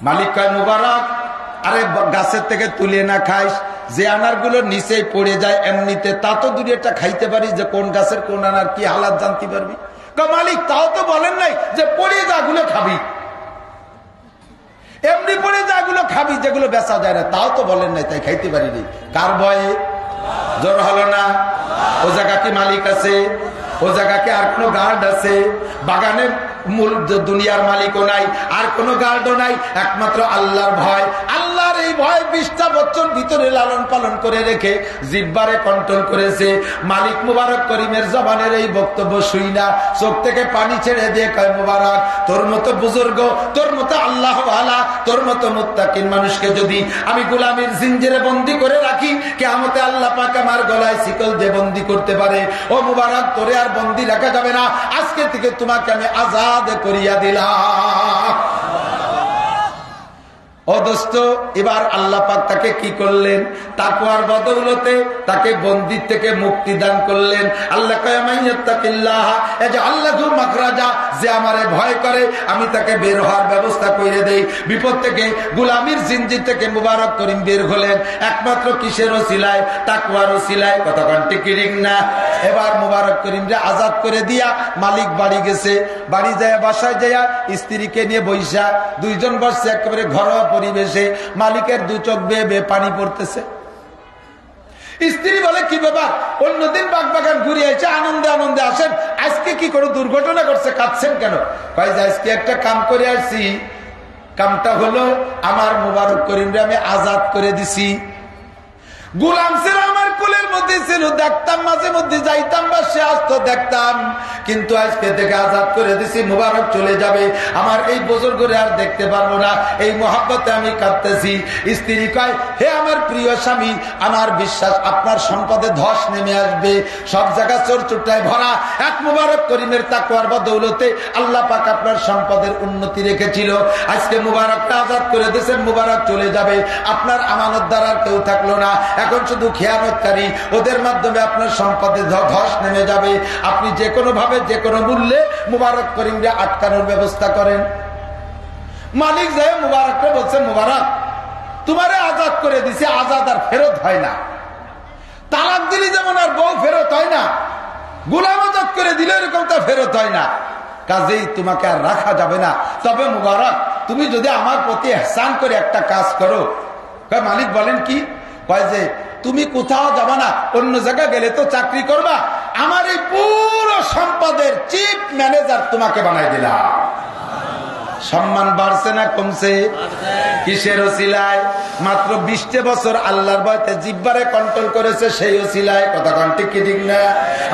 মালিক কয় মুবারক, আরে গাছের থেকে তুলে না খাইস, যে আনার গুলো নিচে পড়ে যায় এমনিতে, তা তো দুই একটা খাইতে পারি, যে কোন গাছের কোন আনার কি হালাত জানতে পারবি। মালিক তাও তো বলেন নাই যে পড়ে যাগুলো খাবি, এমনি পড়ে যাগুলো খাবি, যেগুলো বেচা যায় না, তাও তো বলেন নাই, তাই খাইতে পারিনি। কার ভয়ে? জোর হলো না? ও জায়গা কি মালিক আছে? ও জায়গা কি আর কোন গার্ড আছে? বাগানে মূল দুনিয়ার মালিকও নাই, আর কোন গার্ডও নাই, একমাত্র আল্লাহর ভয়। আল্লাহর এই ভয় 20টা বছর ভিতরে লালন পালন করে রেখে জিহ্বারে কন্ট্রোল করেছে। মালিক মুবারক করিমের জবানের এই বক্তব্য শুই না চোখ থেকে পানি ছেড়ে দিয়ে কয় মুবারক, তোর মতো বুজুর্গ, তোর মতো আল্লাহ ওয়ালা, তোর মতো মুত্তাকিন মানুষকে যদি আমি গোলামীর জিঞ্জিরে বন্দী করে রাখি, কিয়ামতে আল্লাহ পাক আমার গলায় শিকল দিয়ে বন্দী করতে পারে। ও মুবারক, তোরে আর বন্দী রাখা যাবে না, আজকে থেকে তোমাকে আমি আজাদ করিয়া দিলাম। ও দোস্ত, এবার আল্লাহ পাক তাকে কি করলেন? তাকওয়ার বদৌলতে তাকে বন্দী থেকে মুক্তি দান করলেন। আল্লাহ কয় মাইয়াত্তাকিল্লাহ ইয়াজআল লাহু মাখরাজা, যে আমারে ভয় করে আমি তাকে বের হওয়ার ব্যবস্থা করে দেই বিপদ থেকে। গোলামীর জিনজির থেকে মুবারক করিম বের হলেন একমাত্র কিসের ওসিলায়? তাকওয়ার ওসিলায়। কথা কোন ঠিক না? এবার মুবারক করিমকে আজাদ করে দিয়া মালিক বাড়ি গেছে। বাড়ি যায়, বাসায় যায় স্ত্রীকে নিয়ে বৈশা, দুইজন বসছে একেবারে ঘরোয়া পরিবেশে। মালিকের দু চোখ বেয়ে বেয়ে পানি পড়তেছে। স্ত্রী বলে, কি ব্যাপার? অন্যদিন বাগবাগান ঘুরে এসে আনন্দে আনন্দে আসেন, আজকে কি করে দুর্ঘটনা করছে, কাঁদছেন কেন? ভাই আজকে একটা কাম করে আসছি, কামটা হলো আমার মুবারক করিমরে আমি আজাদ করে দিছি। গোলাম ছিল আমার কোলের মধ্যে ছিল, দেখতাম মাঝে মধ্যে, যাইতাম বা সে আসতো দেখতাম, কিন্তু আজকে থেকে আজাদ করে দিছি, মুবারক চলে যাবে, আমার এই বছর করে আর দেখতে পারবো না। এই মহাব্বতে আমি কাঁদতেছি। স্ত্রী কয়, হে আমার প্রিয় স্বামী, আমার বিশ্বাস আপনার সম্পদে ধস নেমে আসবে, সব জায়গা চোর চুট্টায় ভরা। এক মুবারক করিমের তাকওয়ার বদৌলতে আল্লাহ পাক আপনার সম্পদের উন্নতি রেখেছিল। আজকে মুবারকটা আজাদ করে দিয়েছেন, মুবারক চলে যাবে, আপনার আমানত দ্বারা কেউ থাকলো না, এখন শুধু খেয়ানতকারী, ওদের মাধ্যমে আপনার সম্পদে ধস নেমে যাবে। আপনি যে কোনো ভাবে যে কোনো মূল্যে মুবারক করিমকে আটকানোর ব্যবস্থা করেন। মালিক যায় মুবারককে বলছে, মুবারক তোমারে আজাদ করে দিছে, আজাদ আর ফেরত হয় না। তালাক দিলে যেমন আর বউ ফেরত হয় না, গোলাম আজাদ করে দিলে এরকম তা ফেরত হয় না, কাজেই তোমাকে আর রাখা যাবে না। তবে মুবারক, তুমি যদি আমার প্রতি ইহসান করে একটা কাজ করো। মালিক বলেন কি? কয় যে তুমি কোথাও যাবা না, অন্য জায়গায় গেলে তো চাকরি করবা, আমার এই পুরো সম্পদের চিফ ম্যানেজার তোমাকে বানাই দিলাম। সম্মান বাড়ছে না কমছে? কিসের ওসিলায়? মাত্র 20 বছর আল্লাহর ভয়তে জিহ্বারে কন্ট্রোল করেছে, সেই ওসিলায়। কথা কোন ঠিক কি ঠিক না?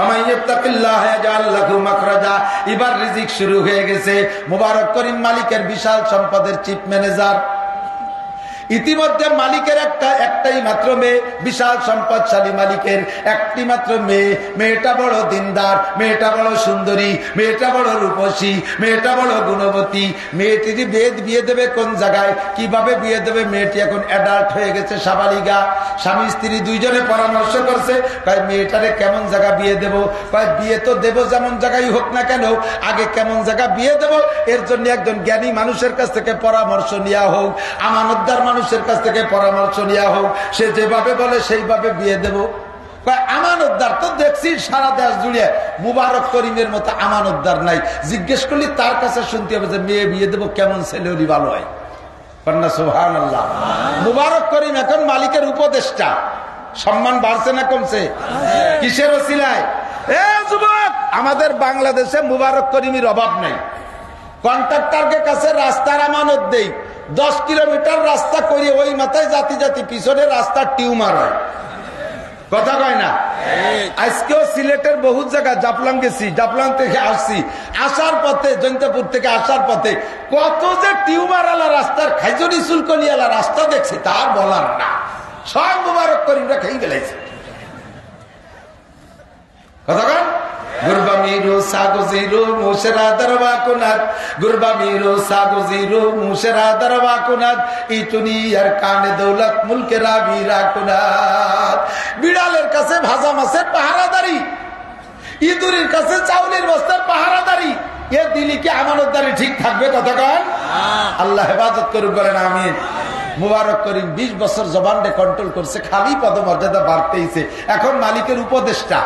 আমাইয়াত্তাকিল্লাহ ইয়াজআল লাহু মাখরাজা। এবার রিজিক শুরু হয়ে গেছে। মুবারক করিম মালিকের বিশাল সম্পদের চিফ ম্যানেজার। ইতিমধ্যে মালিকের একটাই মাত্র মেয়ে, বিশাল সম্পদশালী মালিকের একটি মাত্র মেয়ে। মেয়েটা বড় দিনদার, মেয়েটা বড় সুন্দরী, মেয়েটা বড় রূপসী, মেয়েটা বড় গুণবতী। মেয়েটি বিয়ে দেবে কোন জায়গায়, কিভাবে বিয়ে দেবে? মেয়েটি এখন অ্যাডাল্ট হয়ে গেছে, সাবালিগা। স্বামী স্ত্রী দুইজনে পরামর্শ করছে, কয় মেয়েটারে কেমন জায়গা বিয়ে দেব? কয় বিয়ে তো দেব যেমন জায়গায় হোক না কেন, আগে কেমন জায়গা বিয়ে দেব এর জন্য একজন জ্ঞানী মানুষের কাছ থেকে পরামর্শ নেওয়া হোক, আমানতদার মানুষের কাছ থেকে পরামর্শ নেওয়া হোক, সে যেভাবে বলে সেইভাবে বিয়ে দেব। আমানতদার তো দেখছি সারা দেশ জুড়ে, মুবারক করিমের মতো আমানতদার নাই। জিজ্ঞেস করলি তার কাছে শুনতে হবে যে মেয়ে বিয়ে দেবো কেমন ছেলে হলি ভালো হয়। সুবহানাল্লাহ। মুবারক করিম এখন মালিকের উপদেষ্টা, সম্মান বাড়ছে না কমছে? কিসের ওসিলায়? এ যুবক, আমাদের বাংলাদেশে মুবারক করিমের অভাব নাই। কন্ট্রাক্টরের কাছে রাস্তার আমানত দেই, 10 কিলোমিটার রাস্তা করে ওই মাথায় জাতি জাতি পিছনে রাস্তার টিউমার হয়। কথা কয় না? আজকেও সিলেটের বহু জায়গা জাফলং গেছি, জাফলং থেকে আসছি, আসার পথে জৈন্তপুর থেকে আসার পথে কত যে টিউমার আলা রাস্তার, খাইজনি চুলকনি আলা রাস্তা দেখছি তার বলার না। সব মুবারক করিমরা খেয়ে গেলাইছে। কথা কন? গুরবা মিরো সাগজিরো মুশরা দরবা কুনাত, গুরবা মিরো সাগজিরো মুশরা দরবা কুনাত, ইতুনি আর কানে দৌলত মুলকে রাবিরা কুনাত। বিড়ালের কাছে ভাজা মাছের পাহারাদারি, ইঁদুরের কাছে চাউলের বস্তার পাহারাদারি, এ দিলি কি আমানতদারি ঠিক থাকবে? কতক্ষণ? আল্লাহ হেফাজত করুক, বলেন আমিন। মুবারক করিম 20 বছর জবানকে কন্ট্রোল করছে, খালি পদমর্যাদা বাড়তেইছে। এখন মালিকের উপদেষ্টা,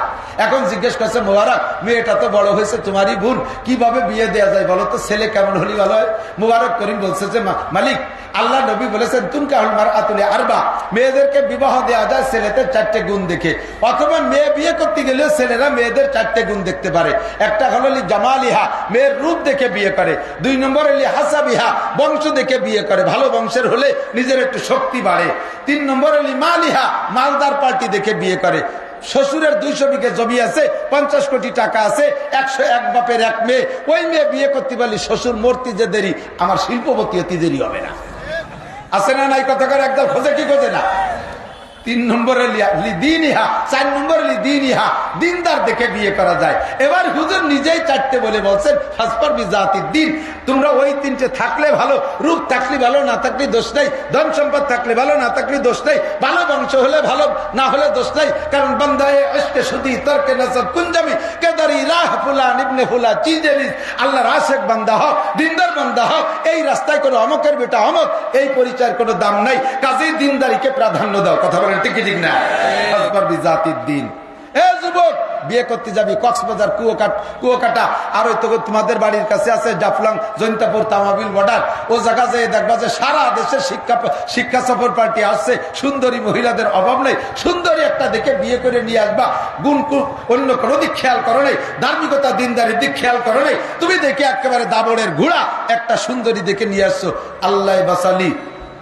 এখন জিজ্ঞেস করছে মুবারক মেয়েটা তো বড় হয়েছে, তোমারই বোন, কিভাবে বিয়ে দেওয়া যায় বলো তো, ছেলে কেমন হলি ভালো হয়? মুবারক করিম বলছে যে মালিক, আল্লাহ নবী বলেছেন তুনকাহুল মারআতুলি আরবা, মেয়েদেরকে বিবাহ দেওয়া যায় ছেলেদের 4টে গুণ দেখে, অথবা মেয়ে বিয়ে করতে গেলেও ছেলেরা মেয়েদের 4টে গুণ দেখতে পারে। একটা হলো জামালিহা, মেয়ের রূপ দেখে বিয়ে করে। 2 নম্বর হলি হাসাবিহা, বংশ দেখে বিয়ে করে, ভালো বংশের হলে নিজের একটু শক্তি বাড়ে। 3 নম্বর হলি মালিহা, মালদার পার্টি দেখে বিয়ে করে। শ্বশুরের 200 বিঘে জমি আছে, 50 কোটি টাকা আছে, 101 বাপের 1 মেয়ে, ওই মেয়ে বিয়ে করতে পারলে শ্বশুর মরতে যে দেরি, আমার শিল্পপতি অতি দেরি হবে না। আছে না নাই? কথাকার একদল খোঁজে কি খোঁজে না? 3 নম্বরে দিনইহা, 4 নম্বরে দিনইহা, দিনদার দেখে বিয়ে করা যায়। এবার হুজুর নিজেই 4টে বলে বলছেন ফাসফার বিজাতির দিন, তোমরা ওই 3টে থাকলে ভালো, রূপ থাকলে ভালো, না থাকলে দোষ নাই, ধন সম্পদ থাকলে ভালো, না থাকলে দোষ নাই, ভালো বংশ হলে ভালো, না হলে দোষ নাই। কারণ বান্দায়ে ইশকে শুদি তরকে নসব কুনজামি কেদারি রাহ ফুলান ইবনে ফুলা চিজেলিস, আল্লাহর আশিক বান্দা হও, দিনদার বান্দা হও, এই রাস্তায় কোনো অমকের বেটা অমক, এই পরিচয়ের কোনো দাম নাই, কাজেই দিনদারিকে প্রাধান্য দাও। কথা বলেন ঠিক ঠিক না? ফাসফার বিজাতির দিন। এ যুবক, বিয়ে করতে যাবি কক্সবাজার কুয়াকাটা, আর ওই তো তোমাদের বাড়ির কাছে আছে জাফলং, জৈন্তপুর, তামাবিল বর্ডার, ও জায়গা যেয়ে দেখবা যে সারা দেশের শিক্ষা সফর পার্টি আসছে, সুন্দরী মহিলাদের অভাব নেই, সুন্দরী একটা দেখে বিয়ে করে নিয়ে আসবা। গুণ অন্য কোনো দিক খেয়াল করো নেই, ধার্মিকতা দিনদারির দিক খেয়াল করো নেই, তুমি দেখে একেবারে দাবড়ের ঘোড়া একটা সুন্দরী দেখে নিয়ে আসছো। আল্লাহ বাসালি,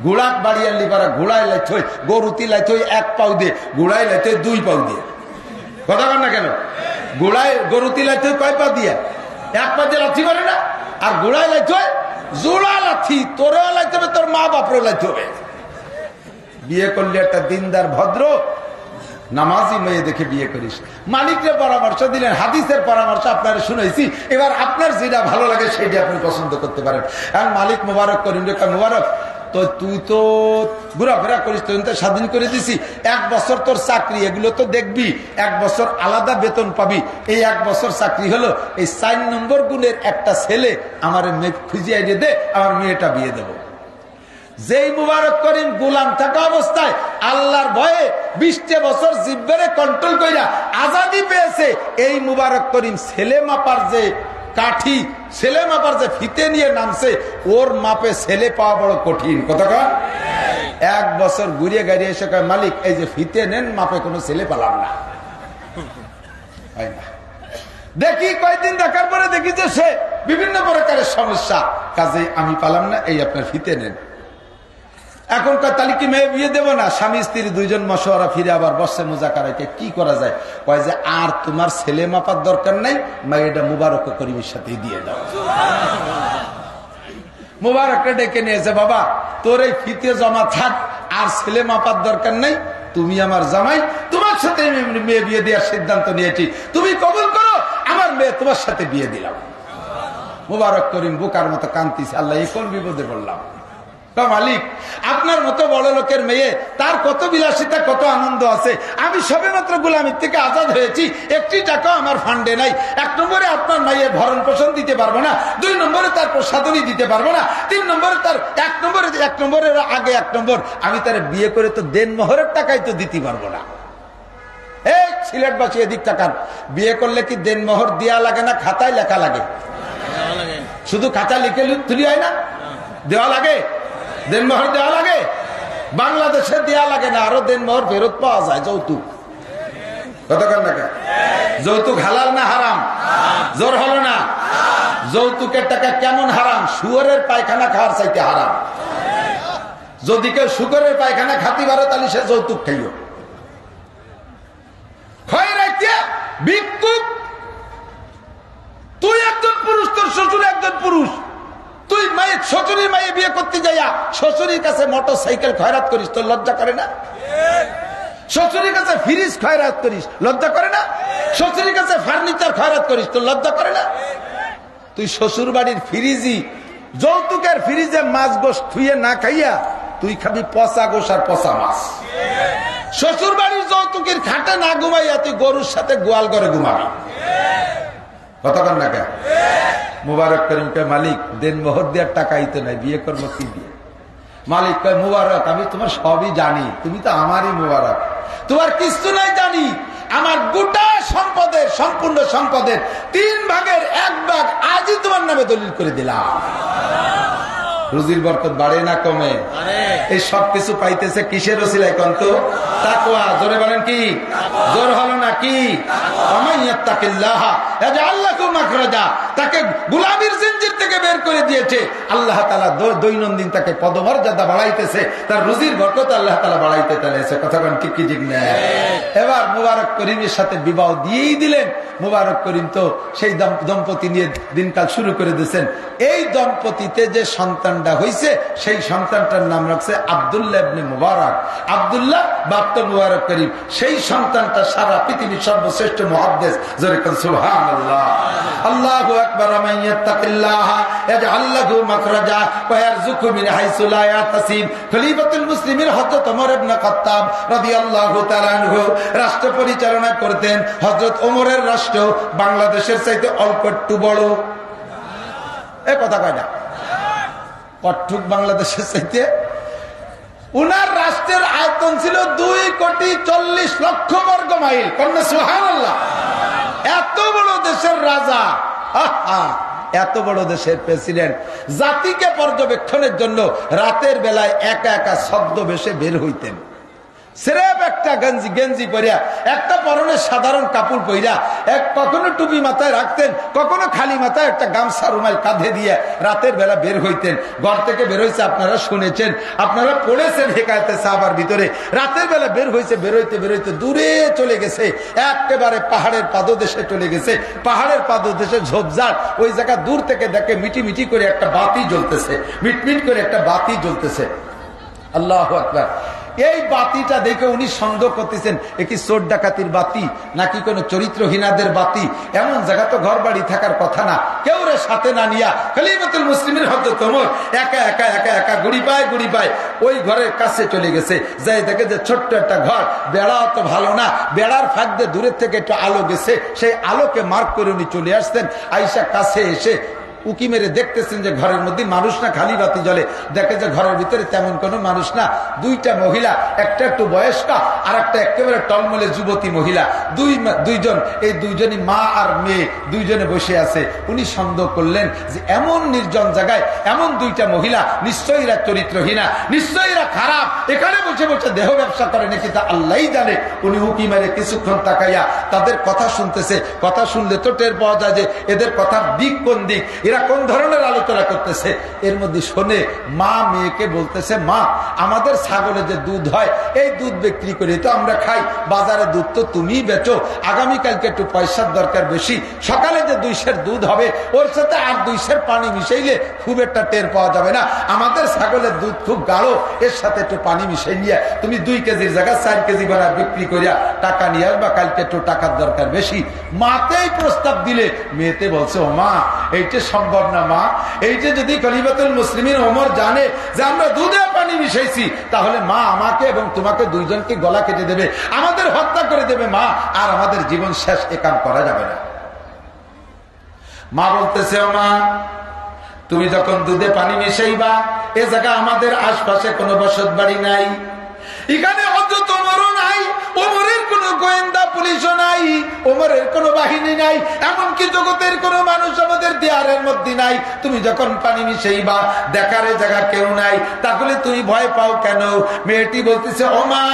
ঘোড়াক বাড়ি আনলি পারা, ঘোড়ায় লাইতে হয়, গরুতি লাইতে হয় 1 পাউ দিয়ে, ঘোড়ায় লাইতে হয় 2 পাউ দিয়ে। কথা বল না কেন? ঘোড়ায় গরুতি লাইতে হয় কয় পা দিয়ে? 1 পা দিয়ে লাথি পারে না। আর ঘোড়ায় লাইতে হয় জোড়া লাথি, তোরেও লাইতে হবে, তোর মা বাপরেও লাইতে হবে। বিয়ে করলে একটা দিনদার ভদ্র নামাজি মেয়ে দেখে বিয়ে করিস। মালিকের পরামর্শ দিলেন, হাদিসের পরামর্শ আপনারা শুনেছি, এবার আপনার যেটা ভালো লাগে সেটা আপনি পছন্দ করতে পারেন। আর মালিক মুবারক করিম, মুবারক তো তুই তো ঘোরাফেরা করিস, তুই তো স্বাধীন করে দিছি, 1 বছর তোর চাকরি, এগুলো তো দেখবি, 1 বছর আলাদা বেতন পাবি। এই 1 বছর চাকরি হলো, এই 4 নম্বর গুণের একটা ছেলে আমার মেয়ে খুঁজে এনে দে, আমার মেয়েটা বিয়ে দেবো। যেই মুবারক করিম গোলাম থাকা অবস্থায় আল্লাহর ভয়ে 20 বছর জিব্বারে কন্ট্রোল কইরা আজাদি পেয়েছে, এই মুবারক করিম ছেলে মাপার যে কাঠি, ছেলে মাপার যে ফিতে নিয়ে নামছে, ওর মাপে ছেলে পাওয়া বড় কঠিন। কতক্ষণ? 1 বছর ঘুরিয়ে গাড়িয়ে এসে কয় মালিক এই যে ফিতে নেন, মাপে কোনো ছেলে পালাম না। দেখি কয়েকদিন দেখার পরে দেখি যে সে বিভিন্ন প্রকারের সমস্যা, কাজে আমি পালাম না, এই আপনার ফিতে নেন। এখন তাহলে কি মেয়ে বিয়ে দেবো না? স্বামী স্ত্রী 2 জন মশওয়ারা ফিরে আবার বসে মুজাকারাকে কি করা যায়, কয় যে আর তোমার ছেলে মাপার দরকার নাই, মেয়েটা মুবারক করিমের সাথে দিয়ে দাও। মুবারককে ডেকে নিয়েছে, বাবা তোর এই ফিতে জমা থাক, আর ছেলে মাপার দরকার নাই, তুমি আমার জামাই, তোমার সাথে মেয়ে বিয়ে দেওয়ার সিদ্ধান্ত নিয়েছি, তুমি কবুল করো, আমার মেয়ে তোমার সাথে বিয়ে দিলাম। মুবারক করিম বোকার মতো কান্দিছে, আল্লাহ এই কোন বিপদে বললাম। মালিক আপনার মতো বড় লোকের মেয়ে, তার কত বিলাসিতা, কত আনন্দ আছে, আমি সবে মাত্র গোলামির থেকে আজাদ হয়েছি, 1টি টাকা আমার ফান্ডে নাই। 1 নম্বরে আপনার মায়ের ভরণ পোষণ দিতে পারবো না, 2 নম্বরে তার প্রসাদনী দিতে পারবো না, 3 নম্বরে তার 1 নম্বরের আগে 1 নম্বর আমি তার বিয়ে করে তো দেনমোহরের টাকাই তো দিতে পারবো না। এই সিলেটবাসী এদিক টাকান, বিয়ে করলে কি দেনমোহর দেওয়া লাগে না খাতায় লেখা লাগে? শুধু খাতা লিখে তুলি হয় না, দেওয়া লাগে, দেনমোহর দেওয়া লাগে। বাংলাদেশে দেয়া লাগে না, আরো দেনমোহর ফেরত পাওয়া যায় যৌতুক। কতক্ষণ টাকা যৌতুক হালাল না হারাম? জোর হলো না? যৌতুকের টাকা কেমন হারাম? শুয়োরের পায়খানা খাওয়ার চাইতে হারাম। যদি কেউ শুকরের পায়খানা খাতি পারে তাহলে সে যৌতুক খাইও। ভিক্ষুক, তুই একজন পুরুষ, তোর শ্বশুর একজন পুরুষ, তুই মায়ের শ্বশুরের মায়ে বিয়ে করতে যাইয়া শ্বশুরের কাছে মোটর সাইকেল খয়রাত করিস, তোর লজ্জা করে না? শ্বশুরের কাছে ফ্রিজ খয়রাত করিস, লজ্জা করে না? শ্বশুরের কাছে ফার্নিচার খয়রাত করিস, তোর লজ্জা করে না? তুই শ্বশুর বাড়ির ফ্রিজই, যৌতুকের ফ্রিজে মাছ গোশ থুয়ে না খাইয়া তুই খাবি পচা গোশ আর পচা মাছ। শ্বশুর বাড়ির যৌতুকের খাটে না ঘুমাইয়া তুই গরুর সাথে গোয়াল ঘরে ঘুমাবি। কতক্ষণ টাকা মুবারক করিমকে মালিক দেন মোহর দেওয়ার টাকাই তো নাই, বিয়ে করবো কি দিয়ে? মালিক কয় মুবারক আমি তোমার সবই জানি, তুমি তো আমারই মুবারক, তোমার কিছু নাই জানি, আমার গোটা সম্পদের, সম্পূর্ণ সম্পদের 3 ভাগের 1 ভাগ আজই তোমার নামে দলিল করে দিলাম। রুজির বরকত বাড়ে না কমে? এই সব কিছু পাইতেছে কিসের ওসিলায় কন্ত? তাকওয়া। জোরে বলেন কি? জোর হলো না কি? তাকে গোলামীর জিনজির থেকে বের করে দিয়েছে আল্লাহ তাআলা, দৈনন্দিন তাকে পদমর্যাদা বাড়াইতেছে, তার রুজির বরকত আল্লাহ তাআলা বাড়াইতে চাইছে। কথা বলেন ঠিক কি ঠিক না? এবার মুবারক করিমের সাথে বিবাহ দিয়েই দিলেন। মুবারক করিম তো সেই দম্পতি নিয়ে দিনকাল শুরু করে দিয়েছেন। এই দম্পতিতে যে সন্তানটা হয়েছে সেই সন্তানটার নাম রাখছে আব্দুল্লাহ ইবনে মুবারক। আব্দুল্লাহ বাপ্ত মুবারক করিম, সেই সন্তানটা সারা পৃথিবীর সর্বশ্রেষ্ঠ মুহাদ্দিস। জোরে বলেন সুবহানাল্লাহ। আল্লাহু আকবার। মাইয়াত্তাকিল্লাহ ইয়াজআল লাহু মাখরাজা ওয়া ইয়ারযুকহু মিন হাইসু লা ইয়াহতাসিব। খলিফাতুল মুসলিমিন হযরত ওমর ইবনে খাত্তাব রাদিয়াল্লাহু তাআলা আনহু রাষ্ট্র পরিচালনা করতেন। হযরত ওমরের রাষ্ট্র বাংলাদেশের চাইতে অল্প একটু বড়। এ কথা কয় না? কট্টুক বাংলাদেশের চাইতে। উনার রাষ্ট্রের আয়তন ছিল 2,40,00,000 বর্গ মাইল। কন্যা সুবহানাল্লাহ। এত বড় দেশের রাজা, এত বড় দেশের প্রেসিডেন্ট, জাতিকে পর্যবেক্ষণের জন্য রাতের বেলায় একা একা ছদ্মবেশে বের হইতেন। স্রেফ একটা গেঞ্জি পরিয়া, একটা পরনের সাধারণ কাপড় পইরা, কখনো টুপি মাথায় রাখতেন, কখনো খালি মাথায় একটা গামছা রুমাল কাঁধে দিয়ে রাতের বেলা বের হইতেন। ঘর থেকে বের হয়েছে, আপনারা শুনেছেন, আপনারা পড়েছেন হেকায়েতে সাহাবার ভিতরে। রাতের বেলা বের হয়েছে, বেরোইতে বেরোইতে দূরে চলে গেছে, একেবারে পাহাড়ের পাদদেশে চলে গেছে। পাহাড়ের পাদদেশে ঝোপঝাড়, ওই জায়গা দূর থেকে দেখে মিটি মিটি করে একটা বাতি জ্বলতেছে, মিটমিট করে একটা বাতি জ্বলতেছে। আল্লাহু আকবার। এই বাতিটা দেখে উনি সন্দেহ করতেছেন, এ কি চোর ডাকাতির বাতি নাকি কোন চরিত্রহীনাদের বাতি? এমন জায়গা তো ঘর বাড়ি থাকার কথা না। কেউ রে সাথে না নিয়া খলিফাতুল মুসলিমিন হযরত ওমর একা একা একা একা গুড়ি পায় ওই ঘরের কাছে চলে গেছে। যাই দেখে যে ছোট্ট একটা ঘর, বেড়া অত ভালো না, বেড়ার ফাঁক দিয়ে দূরের থেকে একটু আলো গেছে, সেই আলোকে মার্ক করে উনি চলে আসতেন। আয়েশা কাছে এসে উকি মেরে দেখতেছেন যে ঘরের মধ্যে মানুষ না, খালি বাতি জ্বলে। দেখে যে ঘরের ভিতরে তেমন কোনো মানুষ না। 2টা মহিলা, একটা একটু বয়স্কা আর একটা একেবারে টলমলে যুবতী মহিলা, দুইজন, এই দুইজনই মা আর মেয়ে, দুইজনে বসে আছে। উনি সন্দেহ করলেন যে এমন নির্জন জায়গায় এমন 2টা মহিলা, নিশ্চয়ই এরা চরিত্রহীনা, নিশ্চয়ই এরা খারাপ, এখানে বসে বসে দেহ ব্যবসা করে নাকি তা আল্লাহই জানে। উনি উকি মেরে কিছুক্ষণ তাকাইয়া তাদের কথা শুনতেছে। কথা শুনলে তো টের পাওয়া যায় যে এদের কথার দিক কোন দিক, এরা কোন ধরনের আলোচনা করতেছে। এর মধ্যে শোনে মা মেয়েকে বলতেছে, মা আমাদের ছাগলে যে দুধ হয় এই দুধ বিক্রি করে তো আমরা খাই, বাজারে দুধ তো তুমিই বেচো, আগামীকালকে একটু পয়সার দরকার বেশি, সকালে যে 2 সের দুধ হবে ওর সাথে আর 2 সের পানি মিশাইলে খুব একটা টের পাওয়া যাবে না। আমাদের ছাগলের দুধ খুব গাঢ়, এর সাথে একটু পানি মিশাই নিয়ে তুমি 2 কেজির জায়গায় 4 কেজি বানা বিক্রি করিয়া টাকা নিয়ে আসবা, কালকে একটু টাকার দরকার বেশি। মাতেই প্রস্তাব দিলে, মেয়েতে বলছে, ও মা এইটা সম্ভব না মা, এইটা যদি খলিফাতুল মুসলিমিন ওমর জানে যে আমরা দুধে পানি মিশাইছি, তাহলে মা আমাকে এবং তোমাকে 2 জনকে গলা কেটে দেবে, আমাদের হত্যা করে দেবে মা, আর আমাদের জীবন শেষ, এ কাম করা যাবে না। মা বলতেছে, ও মা তুমি যখন দুধে পানি মিশাইবা, এ জায়গা আমাদের আশপাশে কোনো বসত বাড়ি নাই, এখানে হযরত ওমরও নাই, ওমরের কোনো গোয়েন্দা পুলিশও নাই, ওমরের কোনো বাহিনী নাই, এমনকি জগতের কোনো মানুষ আমাদের দেয়ারের মধ্যে নাই। তুমি যখন পানি মিশাইবা দেখার জায়গা কেউ নাই, তাহলে তুমি ভয় পাও কেন? মেয়েটি বলতেছে, ও মা,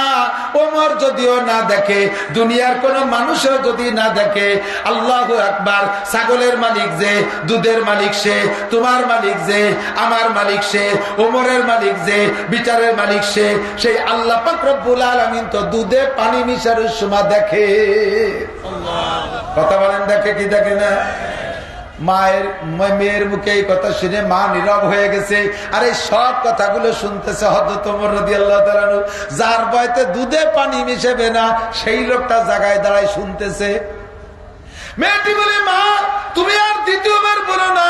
ওমর যদিও না দেখে, দুনিয়ার কোনো মানুষও যদি না দেখে, আল্লাহু আকবার, ছাগলের মালিক যে, দুধের মালিক সে, তোমার মালিক যে, আমার মালিক সে, ওমরের মালিক যে, বিচারের মালিক সে, সেই আল্লাহ পাক রব্বুল আলামিন তো দুধে পানি মিশানোর সময় দেখে। কথা বলেন, দেখে কি দেখে না? মেয়ের মুখে এই কথা শুনে মা নীরব হয়ে গেছে। আর এই সব কথাগুলো শুনতেছে হযরত ওমর রাদিয়াল্লাহু তাআলা আনহু, যার বয়তে দুধে পানি মিশাবে না, সেই লোকটা জায়গায় দাঁড়ায় শুনতেছে। মেয়েটি বলে, মা, তুমি আর দ্বিতীয়বার বলো না,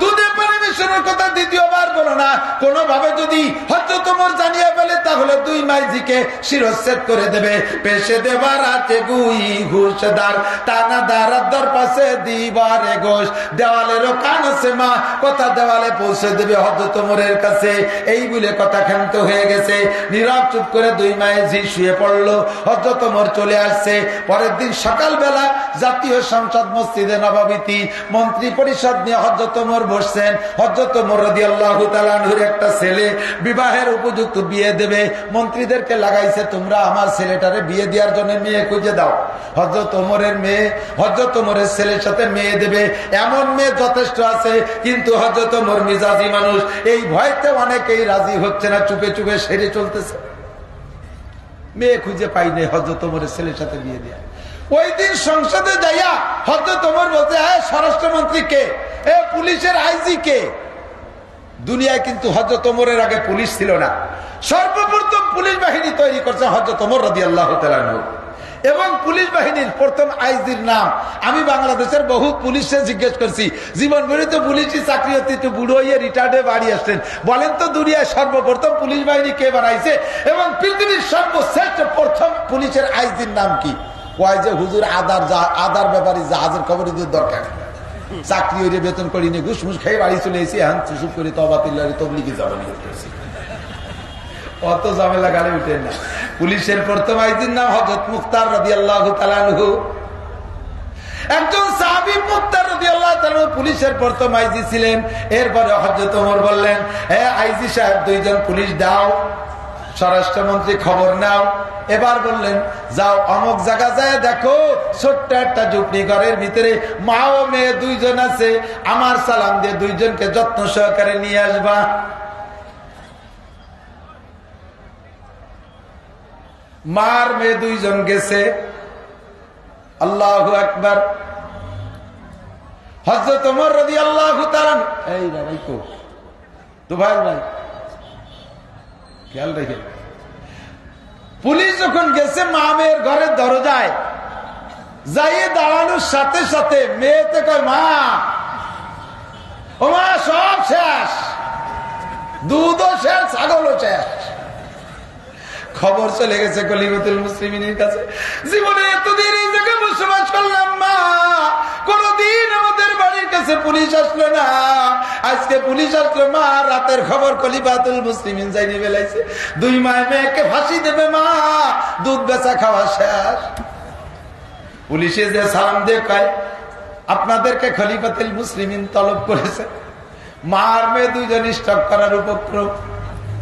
দুধে পানি মিশানোর কথা দ্বিতীয়বার বলো না। কোনোভাবে যদি হযরত ওমর জানিয়ে ফেলে, তাহলে দুই মাইজিকে শিরচ্ছেদ করে দেবে। পেশে দেবার আছে গুই ঘুষদার, টানা দারার পাশে দিবারে ঘোষ, দেওয়ালেরও কান আছে মা, কথা দেওয়ালে পৌঁছে দেবে হযরত ওমরের কাছে। এই বলে কথা ক্ষান্ত হয়ে গেছে। নীরব চুপ করে দুই মাইজি শুয়ে পড়লো। হযরত ওমর চলে আসছে। পরের দিন সকালবেলা জাতীয় সংসদ মসজিদে নববীতে মন্ত্রী পরিষদ নিয়ে হযরত ওমর বসছেন। হযরত ওমর রাদিয়াল্লাহু তাআলা আনহুর একটা ছেলে বিবাহের উপযুক্ত বিয়ে দেবে। মন্ত্রীদেরকে লাগাইছে, তোমরা আমার ছেলেটারে বিয়ে দেওয়ার জন্য মেয়ে খুঁজে দাও। হযরত ওমরের মেয়ে, হযরত ওমরের ছেলের সাথে মেয়ে দেবে, এমন মেয়ে যথেষ্ট আছে। কিন্তু হযরত ওমর মিজাজি মানুষ, এই ভয়তে অনেকেই রাজি হচ্ছে না, চুপে চুপে সেরে চলতেছে। মেয়ে খুঁজে পাইনি হযরত ওমরের ছেলের সাথে বিয়ে দেয়া। ওই দিন সংসদে যাইয়া হযরত ওমর বলতে, হ্যাঁ, স্বরাষ্ট্রমন্ত্রী কে, পুলিশের আইজি কে? দুনিয়ায় কিন্তু হযরত ওমরের আগে পুলিশ ছিল না। সর্বপ্রথম পুলিশ বাহিনী তৈরি করছে হযরত ওমর রাদিয়াল্লাহু তাআলা আনহু। এবং পুলিশ বাহিনীর প্রথম আইজির নাম আমি বাংলাদেশের বহু পুলিশে জিজ্ঞেস করছি, জীবন ভরে তো পুলিশি চাকরি হতে, একটু বুড়ো হয়ে রিটায়ার্ডে বাড়ি আসছেন, বলেন তো দুনিয়ায় সর্বপ্রথম পুলিশ বাহিনী কে বানাইছে এবং পৃথিবীর সর্বশ্রেষ্ঠ প্রথম পুলিশের আইজির নাম কি? কয় যে হুজুর, আদার ব্যাপারে জাহাজের খবর দরকার, চাকরি হইলে বেতন করিনি, ঘুষমুষ খেয়ে বাড়ি চলে এসেছি, এখন চুপ করে তবলিগে যাবো নিয়ে করছি। অত ঝামেলা গাড়ি উঠে না। পুলিশের প্রথম আইজির নাম হযরত মুখতার রাদিয়াল্লাহু তাআলা আনহু। একজন সাহাবী মুখতার রাদিয়াল্লাহু তাআলা আনহু পুলিশের প্রথম আইজি ছিলেন। এরপরে হযরত ওমর বললেন, হ্যাঁ আইজি সাহেব, দুইজন পুলিশ দাও। স্বরাষ্ট্রমন্ত্রী খবর নাও। এবার বললেন, যাও অমুক জায়গা যায় দেখো, ছোট্ট একটা ঝুপড়ি ঘরের ভিতরে মা ও মেয়ে দুইজন আছে, আমার সালাম দিয়ে দুইজনকে যত্ন সহকারে নিয়ে আসবা। মার মেয়ে দুইজন গেছে। আল্লাহু আকবার। হযরত ওমর রাদিয়াল্লাহু তাআলা, এই ভাই কো তো ভাই খেয়াল রেখে, পুলিশ যখন গেছে মা মেয়ের ঘরের দরজায় যাইয়ে দাঁড়ানোর সাথে সাথে মেয়েতে কয়, মা, ও মা, সব শেষ, দুধও শেষ, ছাগলও শেষ। খবর চলে গেছে খলিফাতুল মুসলিমিনের কাছে, জীবনে এতদিন এই জায়গায় বসবাস করলাম মা, কোনদিন আমাদের বাড়ির কাছে পুলিশ আসলো না, আজকে পুলিশ আসলো মা। রাতের খবর খলিফাতুল মুসলিমিন যাইনি বেলাইছে, দুই মায়ের মেয়েকে ফাঁসি দেবে মা, দুধ বেচা খাওয়া শেষ। পুলিশে যে সালাম দিয়ে কয়, আপনাদেরকে খলিফাতুল মুসলিমিন তলব করেছে। মার মেয়ে দুইজন স্টক করার উপক্রম।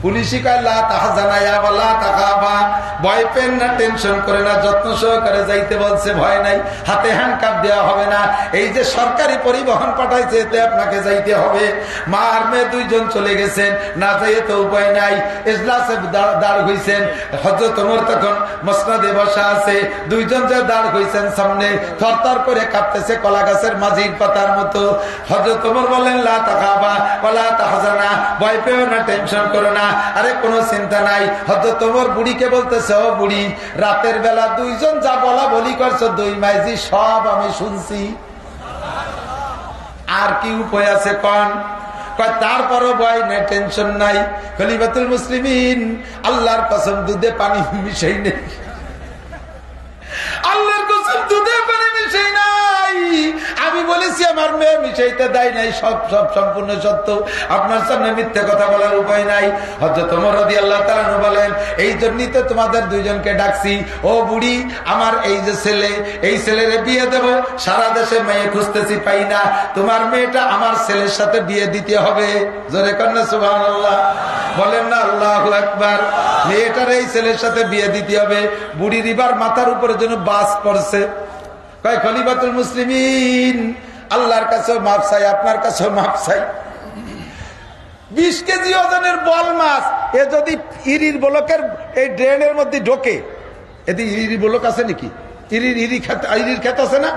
পুলিশি কয়, লা তাহজানা ইয়া ওয়ালা তাখাফা, ভয় পেন না, টেনশন করে না, যত্ন সহকারে যাইতে বলছে, ভয় নাই, হাতে হ্যান্ডকাপ দেওয়া হবে না, এই যে সরকারি পরিবহন পাঠাইছে এতে আপনাকে যাইতে হবে। মা আর মেয়ে দুইজন চলে গেছেন, না যাইয়ে তো উপায় নাই। ইজলাসে দাঁড় হইছেন। হযরত ওমর তখন মসনদে বসা আছে, দুইজন যে দাঁড় হইছেন সামনে, থরথর করে কাঁপতেছে কলা গাছের মাঝির পাতার মতো। হযরত ওমর বললেন, লা তাখাফা ওয়ালা তাহজানা, ভয় পেও না, টেনশন করো না, আরে কোনো চিন্তা নাই। হযরত ওমর বুড়িকে বলতেছে, ও বুড়ি, রাতের বেলা দুইজন যা বলা বলি করছো দুই মাইজি, সব আমি শুনছি, আর কি উপায় আছে কন? তারপরও ভয় নেই, টেনশন নাই। খলিফাতুল মুসলিমিন, আল্লাহর কসম দুধে পানি মিশাই নেই, আল্লাহর কসম দুধে পানি মিশাই নাই। আমি বলেছি আমার মেয়ে মিশাইতে দেয় নাই, সব সব সম্পূর্ণ সত্য, আপনার সামনে মিথ্যে কথা বলার উপায় নাই। হযরত ওমর রাদিয়াল্লাহু তাআলা আনহু বলেন, এই জন্যই তো তোমাদের দুইজনকে ডাকছি। ও বুড়ি, আমার এই যে ছেলে, এই ছেলের বিয়ে দেব, সারা দেশে মেয়ে খুঁজতেছি পাই না, তোমার মেয়েটা আমার ছেলের সাথে বিয়ে দিতে হবে। জোরে কন্যা সুবহানাল্লাহ বলেন না আল্লাহু আকবার। মেয়েটার এই ছেলের সাথে বিয়ে দিতে হবে। বুড়ির এবার মাথার উপরে যেন বাস পড়ছে। কয় খলিফাতুল মুসলিমিন, আল্লাহর কাছেও মাপ চাই, আপনার কাছেও মাপ চাই। 20 কেজি ওজনের বল মাছ এ যদি ইরির ব্লকের এই ড্রেনের মধ্যে ঢোকে, এতে ইরি ব্লক আছে নাকি? ইরির ক্ষেত আছে না,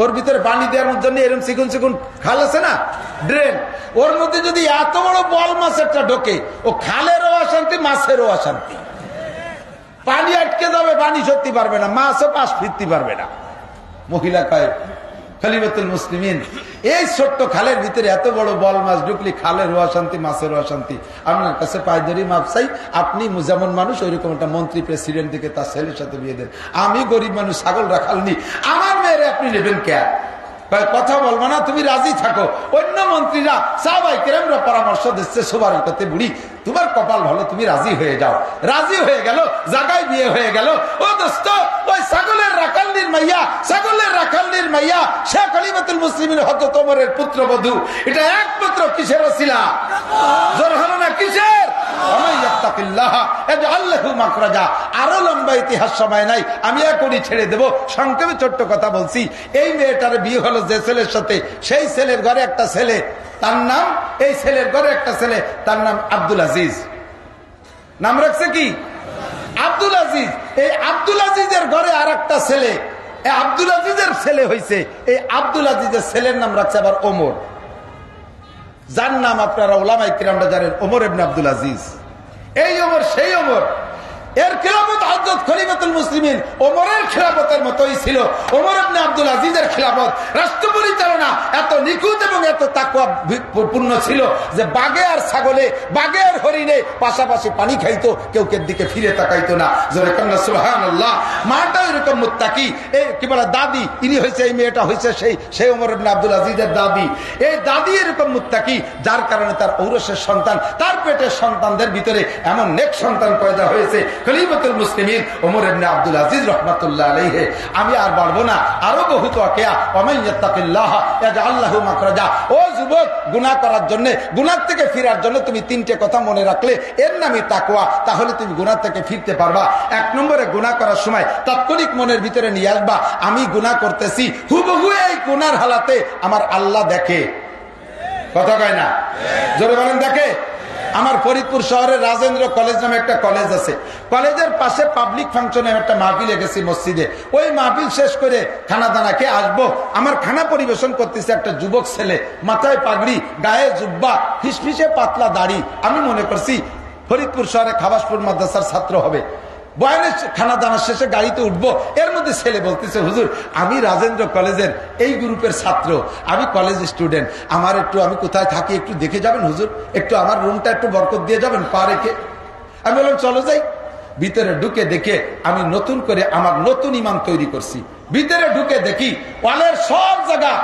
ওর ভিতরে পানি দেওয়ার জন্য এরকম চিকুন চিকুন খাল আছে না, ড্রেন, ওর মধ্যে যদি এত বড় বল মাছ একটা ঢোকে, ও খালেরও অশান্তি, মাছেরও অশান্তি। পানি আটকে যাবে, পানি সত্যি পারবে না, মাছও পাশ ফিরতে পারবে না। মহিলা কয়, খলিফাতুল মুসলিমিন, এই ছোট্ট খালের ভিতরে এত বড় বল মাছ ঢুকলি, খালের অশান্তি, মাছের অশান্তি, আপনার কাছে পায়দারি মাপ চাই। আপনি যেমন মানুষ, ওইরকম একটা মন্ত্রী প্রেসিডেন্ট থেকে তার ছেলের সাথে বিয়ে দেন। আমি গরিব মানুষ, ছাগল রাখালনি, আমার মেয়েরে আপনি নেবেন কে? কথা বলবো না, তুমি রাজি থাকো। অন্য মন্ত্রীরা, সাহাবায়ে কেরামরা পরামর্শ দিচ্ছে, সবার কাছে বুড়ি তোমার কপাল ভালো, তুমি রাজি হয়ে যাও। রাজি হয়ে গেল, জায়গায় বিয়ে হয়ে গেল। ও দোস্ত, ওই ছাগলের রাখালনির মাইয়া, ছাগলের রাখালনির মাইয়া, সে খলিফাতুল মুসলিমিন হযরত ওমরের পুত্রবধূ। এটা একমাত্র কিসের ওসিলা? জোর হলো না কিসের? আরো লম্বা ইতিহাস সময় নাই, আমি এখনই ছেড়ে দেব। সংক্ষেপে ছোট্ট কথা বলছি। এই মেয়েটার বিয়ে হলো যে ছেলের সাথে, সেই ছেলের ঘরে একটা ছেলে, তার নাম, এই ছেলের ঘরে একটা ছেলে, তার নাম আব্দুল আজিজ। নাম রাখছে কি? আব্দুল আজিজ। এই আব্দুল আজিজের ঘরে আর একটা ছেলে, এই আব্দুল আজিজের ছেলে হয়েছে, এই আব্দুল আজিজের ছেলের নাম রাখছে আবার ওমর, যার নাম আপনারা উলামায়ে কিরামরা জানেন, ওমর ইবনে আব্দুল আজিজ। এই ওমর সেই ওমর, এর খিলাফত হযরত খলিফাতুল মুসলিমিন ওমরের খিলাফতের মতোই ছিল। ওমর ইবনে আব্দুল আজিজের খিলাফত, রাষ্ট্র পরিচালনা এত নিখুঁত এবং এত তাকওয়া পূর্ণ ছিল যে বাঘে আর ছাগলে, বাঘে আর হরিণে পাশাপাশি পানি খাইতো, কেউ কের দিকে ফিরে তাকাইতো না। জোরে কন্না সুবহানাল্লাহ। মাটা এরকম মুত্তাকি, এই কি বলে দাদি, ইনি হয়েছে, এই মেয়েটা হয়েছে সেই ওমর ইবনে আব্দুল আজিজের দাদি। এই দাদি এরকম মুত্তাকি, যার কারণে তার ঔরসের সন্তান, তার পেটের সন্তানদের ভিতরে এমন নেক সন্তান পয়দা হয়েছে, খলিফাতুল মুসলিমিন ওমর ইবনে আব্দুল আজিজ রাহমাতুল্লাহ আলাইহি। আমি আর বাড়বো না, আরো বহুত ওয়াকিয়া। ওমান ইয়াত্তাকিল্লাহ ইয়াজআল লাহু মাখরাজা। ও যুবক, গুনাহ করার জন্য, গুনাহ থেকে ফিরার জন্য তুমি তিনটে কথা মনে রাখলে, এর নামই তাকওয়া, তাহলে তুমি গুনাহ থেকে ফিরতে পারবা। 1 নম্বরে, গুনাহ করার সময় তাৎক্ষণিক মনের ভিতরে নিয়ে আসবা, আমি গুনাহ করতেছি, হুবহু এই গুনার হালাতে আমার আল্লাহ দেখে। কথা কয় না? জোরে বলেন দেখে। আমার ফরিদপুর শহরের রাজেন্দ্র কলেজ নামে একটা কলেজ আছে, কলেজের পাশে পাবলিক ফাংশনে একটা মাহফিলে গেছি মসজিদে। ওই মাহফিল শেষ করে খানা দানা খেয়ে আসবো, আমার খানা পরিবেশন করতেছে একটা যুবক ছেলে, মাথায় পাগড়ি, গায়ে জুব্বা, ফিসফিসে পাতলা দাড়ি। আমি মনে করছি ফরিদপুর শহরে খাবাসপুর মাদ্রাসার ছাত্র হবে। বয়ানের খানা দানা শেষে গাড়িতে উঠবো, এর মধ্যে ছেলে বলতেছে, হুজুর আমি রাজেন্দ্র কলেজের এই গ্রুপের ছাত্র, আমি কলেজ স্টুডেন্ট, আমার একটু, আমি কোথায় থাকি একটু দেখে যাবেন হুজুর, একটু আমার রুমটা একটু বরকত দিয়ে যাবেন পা রেখে। আমি বললাম চলো যাই। ভিতরে ঢুকে দেখে আমি নতুন করে আমার নতুন ইমাম তৈরি করছি। ভিতরে ঢুকে দেখি ওয়ালের সব জায়গা,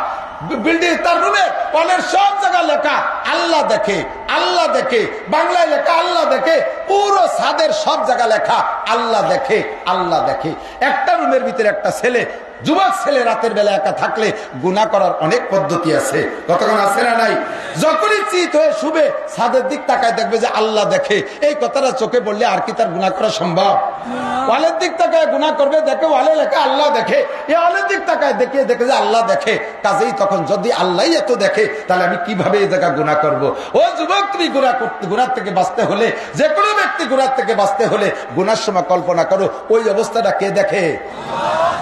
বিল্ডিং, তার রুমে ওয়ালের সব জায়গা লেখা আল্লাহ দেখে, আল্লাহ দেখে, বাংলায় লেখা আল্লাহ দেখে, পুরো ছাদের সব জায়গা লেখা আল্লাহ দেখে, আল্লাহ দেখে। একটা রুমের ভিতরে একটা ছেলে, যুবক ছেলে, রাতের বেলা একা থাকলে গুনাহ করার অনেক পদ্ধতি আছে, কতক্ষণ আছে না নাই? যখনই চিত হয়ে শুবে ছাদের দিক তাকায় দেখবে যে আল্লাহ দেখে। এই কথাটা চোখে বললে আর কি তার গুনাহ করা সম্ভব? ওয়ালের দিক তাকায় গুনাহ করবে, দেখে ওয়ালে লেখা আল্লাহ দেখে, এই ওয়ালের দিক তাকায় দেখে দেখে যে আল্লাহ দেখে। কাজেই তখন যদি আল্লাহ এত দেখে, তাহলে আমি কিভাবে এই জায়গা গুনাহ করব? ও যুবক, তুমি গুনাহ থেকে বাঁচতে হলে, যে কোনো ব্যক্তি গুনাহ থেকে বাঁচতে হলে গুনার সময় কল্পনা করো ওই অবস্থাটা কে দেখে,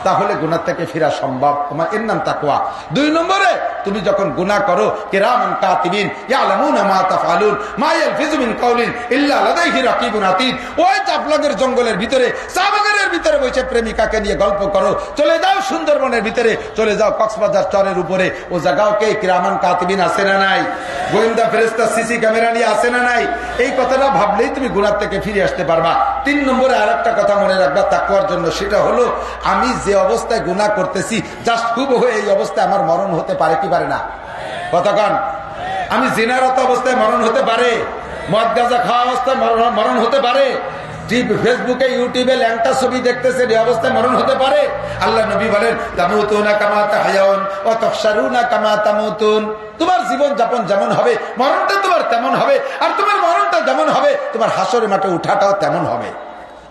তাহলে গুনাহ থেকে ফিরা সম্ভব। তোমার এর নাম তাকওয়া। 2 নম্বরে, তুমি যখন গুনাহ করো, কিরামান কাতিবিন ইয়ালামুনা মা তাফআলুন মা ইয়ালফিজু মিন কাউলিন ইল্লা লাদাইহি রাকিবুন আতীদ। ওই চাপলাগের জঙ্গলের ভিতরে, চাবাগানের ভিতরে বসে প্রেমিকাকে নিয়ে গল্প করো, চলে যাও সুন্দরবনের ভিতরে, চলে যাও কক্সবাজার চরের উপরে, ও জায়গাও কে কিরামান কাতিবিন আছে না নাই, গোয়েন্দা ফেরেশতা সিসি ক্যামেরা নিয়ে আছে না নাই। এই কথাটা ভাবলেই তুমি গুনাহ থেকে ফিরে আসতে পারবা। 3 নম্বরে আর একটা কথা মনে রাখবা তাকওয়ার জন্য, সেটা হলো আমি যে অবস্থায় গুনাহ করতেছি জাস্ট খুব হয়ে এই অবস্থায় আমার মরণ হতে পারে কি পারে না? কতক্ষণ আমি জিনারত অবস্থায় মরণ হতে পারে, মদ গাঁজা খাওয়া অবস্থায় মরণ হতে পারে, ফেসবুকে ইউটিউবে ল্যাংটা ছবি দেখতেছেন এই অবস্থায় মরণ হতে পারে। আল্লাহ নবী বলেন তামুতুনা কামা তাহয়াউন ওয়া তাহশারুনা কামা তামুতুন। তোমার জীবন যাপন যেমন হবে মরণটা তোমার তেমন হবে, আর তোমার মরণটা যেমন হবে তোমার হাসরের মাঠে উঠাটাও তেমন হবে।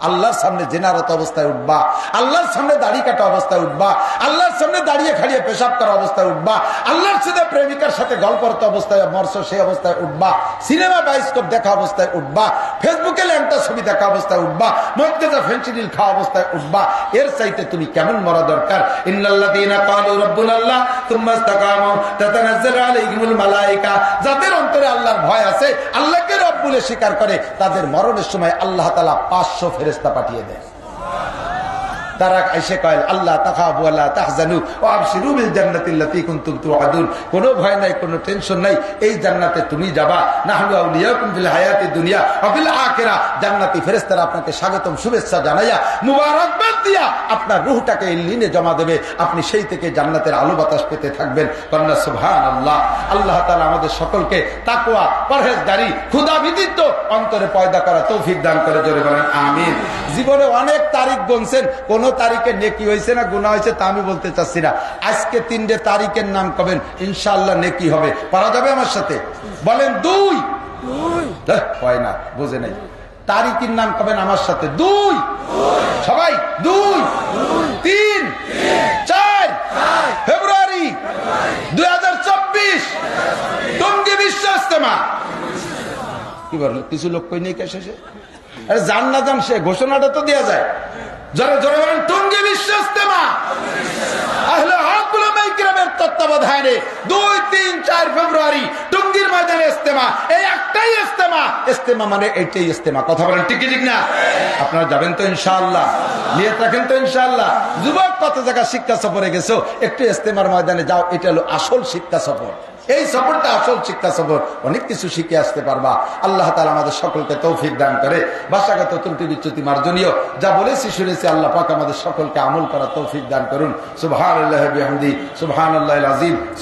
আল্লাহর সামনে জেনারত অবস্থায় উঠবা, আল্লাহর সামনে দাড়ি কাটা অবস্থায় উঠবা, আল্লাহর সামনে দাঁড়িয়ে খাড়িয়ে পেশাব করা অবস্থায় উঠবা, আল্লাহর সাথে প্রেমিকার সাথে গল্প করতে অবস্থায় মরছ সেই অবস্থায় উঠবা, সিনেমা বায়োস্কোপ দেখা অবস্থায় উঠবা, ফেসবুকে ল্যাংটা ছবি দেখা অবস্থায় উঠবা, মদগাঁজা ফেন্সিডিল খাওয়া অবস্থায় উঠবা। এর চাইতে তুমি কেমন মরা দরকার? ইন্নাল্লাযীনা ক্বালু রাব্বুনাল্লাহ সুম্মা ইসতাকামু তাতানাজ্জালু আলাইহিমুল মালায়েকা, যাদের অন্তরে আল্লাহর ভয় আছে, আল্লাহকে রব বলে স্বীকার করে, তাদের মরণের সময় আল্লাহ তাআলা 500 ফেরেশতা পাঠিয়ে দেয়। তারা এসে কয় আল্লাহ তাখাফু ওয়ালা তাহজানু ওয়া আবশিরু বিল জান্নাতিল্লাতী কুনতুম তুআদুন, কোনো ভয় নাই, কোনো টেনশন নাই, এই জান্নাতে তুমি যাবা। নাহনু আউলিয়াকুম ফিল হায়াতিদ দুনিয়া ওয়া ফিল আখিরাহ, জান্নাতি ফেরেশতারা আপনাকে স্বাগতম শুভেচ্ছা জানাইয়া মুবারকবাদ দিয়া আপনার রূহটাকে ইল্লিনে জমা দেবে, আপনি সেই থেকে জান্নাতের আলো বাতাস পেতে থাকবেন। কন্যা সুবহানাল্লাহ। আল্লাহ তাআলা আমাদের সকলকে তাকওয়া, পরহেজগারি, ক্ষুধাবিদিত অন্তরে পয়দা করা তৌফিক দান করে, জোরে বলেন আমিন। জীবনে অনেক তারিখ গুনছেন, কোন তারিখে নেকি হয়েছে না গুনাহ হয়েছে তা আমি বলতে চাচ্ছি না। আজকে 3টে তারিখের নাম কবেন, ইনশাআল্লাহ নেকি হবে। পারা যাবে আমার সাথে? বলেন 2 হয় না, বুঝে নাই। তারিখের নাম কবেন আমার সাথে? 2 সবাই 2 3 4 ফেব্রুয়ারি 2024 টঙ্গী বিশ্ব ইজতেমা। কি বল, কিছু লোক কই নেই কে শেষে? আরে জান না জান সে ঘোষণাটা তো দেওয়া যায়। জোরে জোরে বলেন টঙ্গী বিশ্ব ইজতেমা আহলে হক উলামায়ে কিরামের তত্ত্বাবধানে 2, 3, 4 ফেব্রুয়ারি টঙ্গীর ময়দানে ইজতেমা। এই একটাই ইজতেমা, ইজতেমা মানে এইটাই ইজতেমা। কথা বলেন ঠিক ঠিক না? আপনারা যাবেন তো ইনশাআল্লাহ? নিয়ত রাখেন তো ইনশাআল্লাহ? যুবক কত জায়গা শিক্ষা সফরে গেছো, একটু ইজতেমার ময়দানে যাও, এটা হলো আসল শিক্ষা সফর। এই সফরটা আসল শিক্ষা সফর, অনেক কিছু শিখে আসতে পারবা। আল্লাহ তাআলা আমাদের সকলকে তৌফিক দান করে। ভাষাগত ত্রুটি বিচ্যুতি মার্জনীয়, যা বলেছি শুনেছি আল্লাহ পাক আমাদের সকলকে আমল করা তৌফিক দান করুন। সুবহানাল্লাহি বিহামদি, সুবহানাল্লাহিল আযীম।